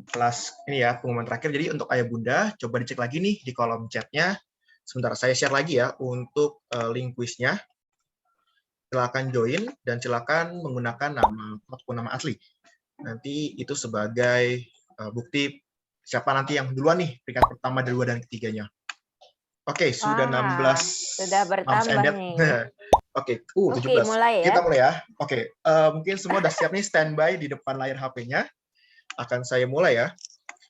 kelas ini ya pengumuman terakhir. Jadi untuk ayah bunda, coba dicek lagi nih di kolom chatnya. Sebentar, saya share lagi ya untuk link kuisnya. Silakan join dan silakan menggunakan nama ataupun nama asli. Nanti itu sebagai bukti siapa nanti yang duluan nih peringkat pertama, kedua dan ketiganya. Oke, sudah 16. Sudah bertambah nih. Oke, 17. Mulai ya. Kita mulai ya. Oke, mungkin semua udah siap nih standby di depan layar HP-nya. Akan saya mulai ya.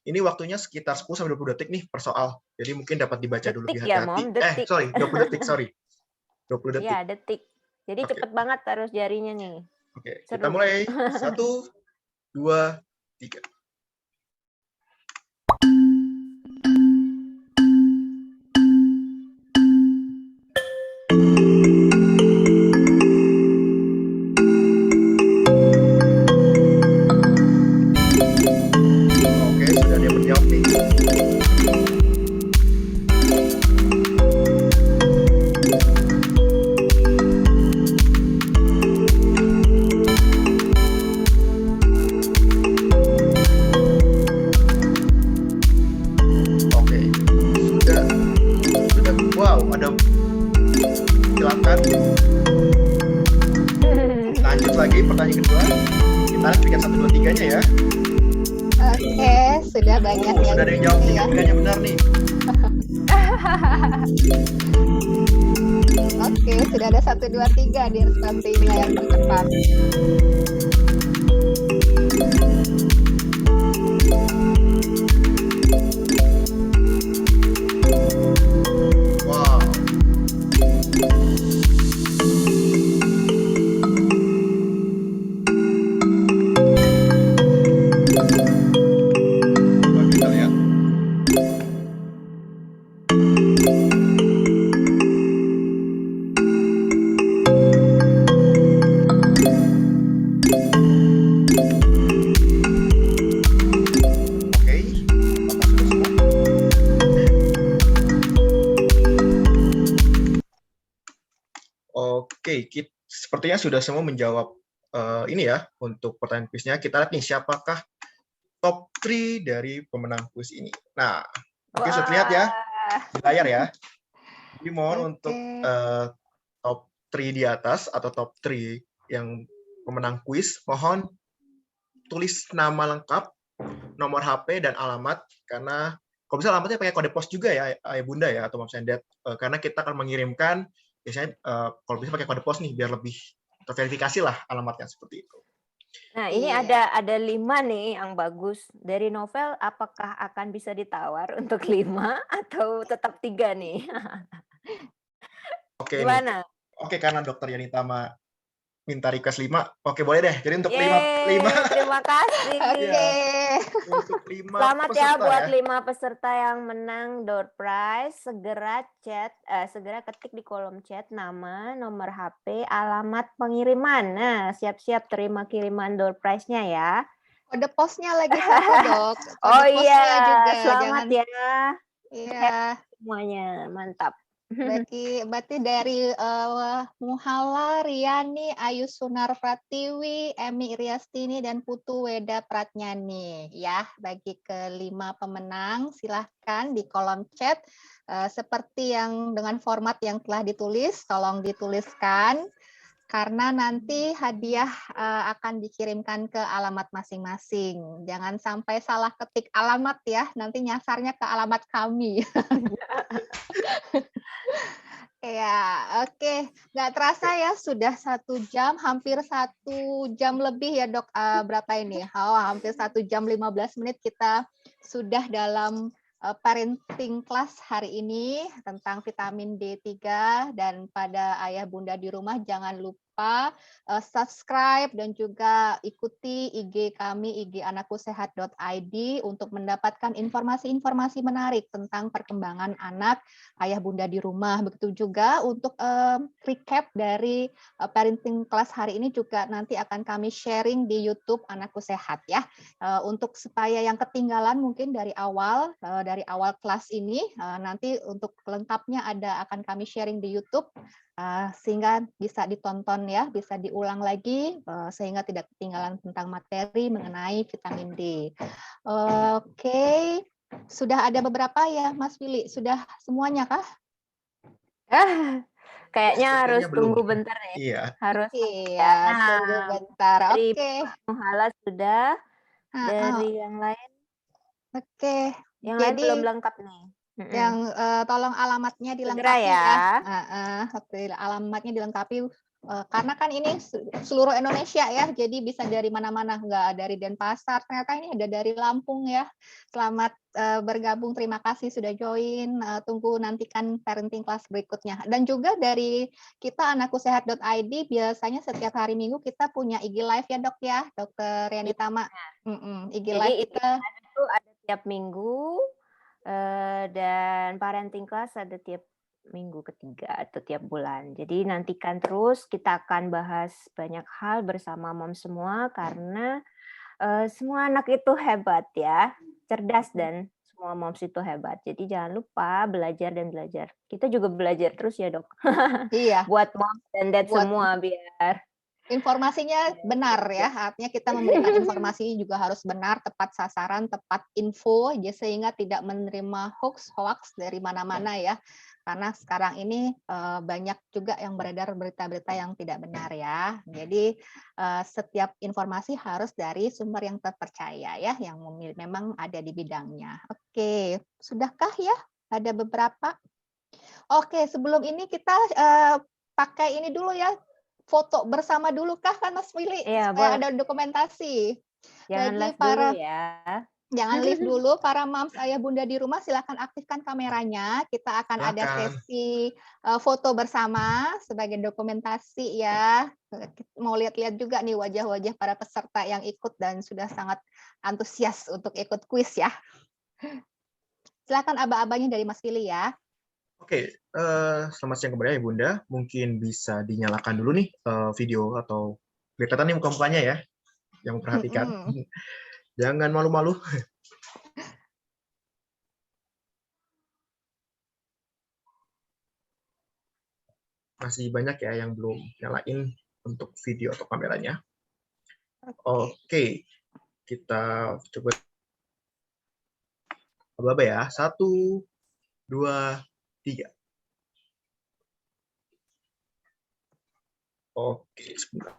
Ini waktunya sekitar 10-20 detik nih per soal. Jadi mungkin dapat dibaca dulu Detik lebih ya, hati-hati. Mom, detik. Sorry, 20 detik, sorry. 20 detik. Iya, detik. Jadi cepet banget taruh jarinya nih. Oke, Seru. kita mulai. 1, 2, 3. Oke, sudah ada yang menjawab nih. Oke, sudah. Wow, ada. Silakan. Lanjut lagi pertanyaan kedua. Kita lihat peringkat 1, 2, 3-nya ya. Oke, sudah banyak yang Sudah ada yang jawab ini ya. 3-tiganya benar nih. Oke, sudah ada 1, 2, 3 di responsinya yang tercepat. Wow. Coba kita lihat. Oke, apakah sudah semua? Oke, sepertinya sudah semua menjawab ini ya, untuk pertanyaan kuisnya. Kita lihat nih, siapakah top 3 dari pemenang kuis ini. Nah, mungkin sudah terlihat ya di layar ya. Jadi mohon untuk top 3 di atas atau top 3 yang pemenang kuis, mohon tulis nama lengkap, nomor HP, dan alamat, karena kalau bisa alamatnya pakai kode pos juga ya, Ayah Bunda ya, atau Moms and Dad, karena kita akan mengirimkan, biasanya kalau bisa pakai kode pos nih, biar lebih terverifikasi lah alamatnya, seperti itu. Nah, ini Iya. ada 5 nih yang bagus. Dari Novel, apakah akan bisa ditawar untuk 5 atau tetap 3 nih? Oke nih, Gimana? oke karena Dokter Yanita minta request 5, oke boleh deh. Jadi untuk 5 Yeay, terima kasih. Oke. untuk 5 Selamat ya peserta buat ya. 5 peserta yang menang door prize. Segera ketik di kolom chat nama, nomor HP, alamat pengiriman. Nah, siap-siap terima kiriman door prize-nya ya. Kode posnya lagi 1, Dok. Oh Kode posnya iya, juga selamat jangan. ya. Iya. Semuanya, mantap. Berarti dari Muhala, Riani, Ayu Sunar Pratiwi, Emi Riastini, dan Putu Weda Pratnyani. Ya, bagi ke-5 pemenang, silahkan di kolom chat. Seperti yang dengan format yang telah ditulis, tolong dituliskan. Karena nanti hadiah akan dikirimkan ke alamat masing-masing. Jangan sampai salah ketik alamat ya, nanti nyasarnya ke alamat kami. Ya, oke. Nggak terasa ya, sudah 1 jam, hampir 1 jam lebih ya dok. Berapa ini? Oh, hampir 1 jam 15 menit kita sudah dalam parenting class hari ini tentang vitamin D3. Dan pada ayah bunda di rumah jangan lupa subscribe dan juga ikuti IG kami, IG anakkusehat.id untuk mendapatkan informasi-informasi menarik tentang perkembangan anak ayah bunda di rumah. Begitu juga untuk recap dari parenting class hari ini juga nanti akan kami sharing di YouTube Anakku Sehat ya. Untuk supaya yang ketinggalan mungkin dari awal kelas ini, nanti untuk lengkapnya akan kami sharing di YouTube sehingga bisa ditonton ya, bisa diulang lagi sehingga tidak ketinggalan tentang materi mengenai vitamin D. Oke. Sudah ada beberapa ya, Mas Willy? Sudah semuanya kah? Kayaknya harus Kayaknya belum. tunggu bentar nih. Iya. Harus Iya, tunggu bentar. dari Oke. Muhala sudah, dari yang lain. Oke. Yang lain belum Jadi lengkap nih. yang tolong alamatnya Segera dilengkapi ya. ya. Alamatnya dilengkapi karena kan ini seluruh Indonesia ya, jadi bisa dari mana-mana, nggak dari Denpasar. Ternyata ini ada dari Lampung ya. Selamat bergabung, terima kasih sudah join. Tunggu nantikan parenting class berikutnya. Dan juga dari kita anakkusehat.id biasanya setiap hari Minggu kita punya IG live ya dok ya, Dokter Yani Tama. IG live Jadi kita itu ada tiap minggu dan parenting class ada tiap minggu ketiga atau tiap bulan. Jadi nantikan terus, kita akan bahas banyak hal bersama mom semua karena semua anak itu hebat ya, cerdas dan semua moms itu hebat. Jadi jangan lupa belajar dan belajar. Kita juga belajar terus ya dok. iya. Buat mom dan dad Buat semua biar informasinya benar ya, artinya kita memberikan informasi juga harus benar, tepat sasaran, tepat info, sehingga tidak menerima hoax dari mana-mana ya. Karena sekarang ini banyak juga yang beredar berita-berita yang tidak benar ya. Jadi setiap informasi harus dari sumber yang terpercaya ya, yang memang ada di bidangnya. Oke, sudahkah ya? Ada beberapa. Oke, sebelum ini kita pakai ini dulu ya. Foto bersama dulu kah kan Mas Willy Iya, supaya boleh. ada dokumentasi. Jangan Bagi live dulu para ya. jangan live dulu, para moms ayah bunda di rumah silakan aktifkan kameranya. Kita akan ada sesi foto bersama sebagai dokumentasi ya. Mau lihat-lihat juga nih wajah-wajah para peserta yang ikut dan sudah sangat antusias untuk ikut kuis ya. Silakan aba-abanya dari Mas Willy ya. Oke, selamat siang kembali ya Bunda. Mungkin bisa dinyalakan dulu nih video atau kelihatan nih muka-mukanya ya, yang memperhatikan. Jangan malu-malu. Masih banyak ya yang belum nyalain untuk video atau kameranya. Oke, kita coba aba-aba ya. 1, 2, 3. Oke, sebentar.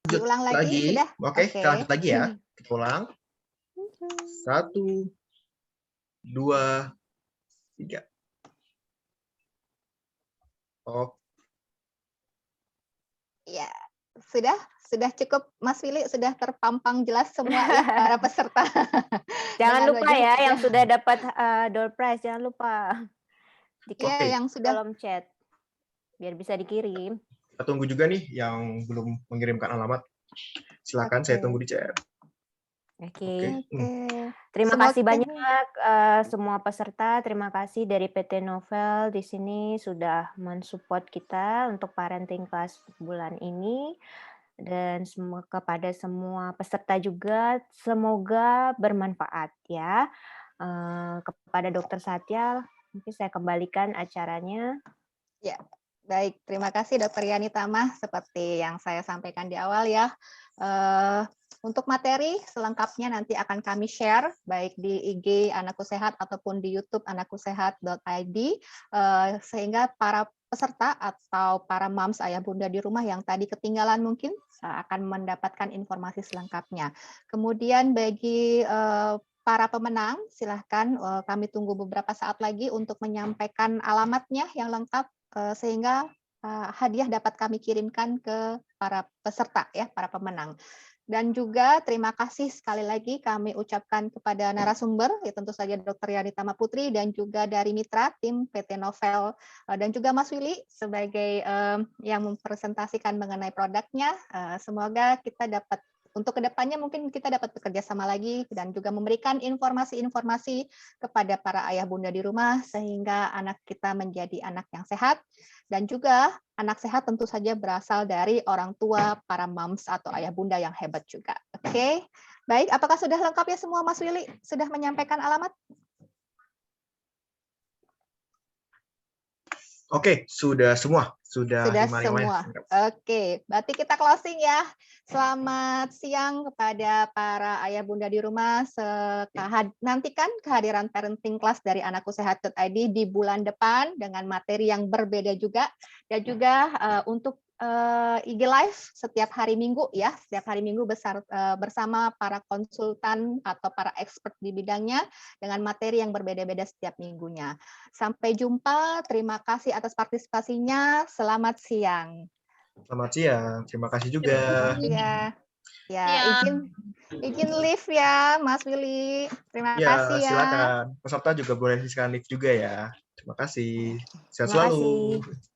Lanjut Diulang lagi, sudah? Oke, kita lanjut lagi ya. Kita ulang. 1, 2, 3. Oke. Ya, sudah cukup Mas Willy, sudah terpampang jelas semua ya para peserta. Jangan Dengan lupa wajah ya yang sudah dapat door prize, jangan lupa ya Oke. yang sudah kolom chat biar bisa dikirim. Kita tunggu juga nih yang belum mengirimkan alamat. Silakan saya tunggu di chat. Oke. Oke. Terima Semoga- kasih banyak semua peserta. Terima kasih dari PT Novel di sini sudah mensupport kita untuk parenting class bulan ini. Dan kepada semua peserta juga semoga bermanfaat ya. Kepada Dr. Satya, mungkin saya kembalikan acaranya. Ya, baik. Terima kasih Dr. Yani Tamah. Seperti yang saya sampaikan di awal ya, untuk materi selengkapnya nanti akan kami share baik di IG Anakku Sehat ataupun di YouTube anakkusehat.id, sehingga para peserta atau para moms ayah bunda di rumah yang tadi ketinggalan mungkin akan mendapatkan informasi selengkapnya. Kemudian bagi para pemenang, silahkan kami tunggu beberapa saat lagi untuk menyampaikan alamatnya yang lengkap sehingga hadiah dapat kami kirimkan ke para peserta ya, para pemenang. Dan juga terima kasih sekali lagi kami ucapkan kepada narasumber, ya tentu saja Dr. Yani Tama Putri dan juga dari mitra tim PT Novel dan juga Mas Willy sebagai yang mempresentasikan mengenai produknya. Semoga kita dapat untuk kedepannya mungkin kita dapat bekerja sama lagi dan juga memberikan informasi-informasi kepada para ayah bunda di rumah sehingga anak kita menjadi anak yang sehat dan juga anak sehat tentu saja berasal dari orang tua para moms atau ayah bunda yang hebat juga. Oke, baik. Apakah sudah lengkap ya semua Mas Willy? Sudah menyampaikan alamat? Oke, sudah semua. Sudah Semua. Oke, berarti kita closing ya. Selamat siang kepada para ayah bunda di rumah. Nantikan kehadiran parenting class dari anakkusehat.id di bulan depan dengan materi yang berbeda juga. Dan juga untuk IG Live setiap hari Minggu ya, setiap hari Minggu bersama para konsultan atau para expert di bidangnya dengan materi yang berbeda-beda setiap minggunya. Sampai jumpa, terima kasih atas partisipasinya. Selamat siang. Selamat siang, terima kasih juga. Ya, izin live ya, Mas Willy. Terima kasih ya. Silakan. Peserta juga boleh silakan live juga ya. Terima kasih. Sehat Terima selalu. kasih.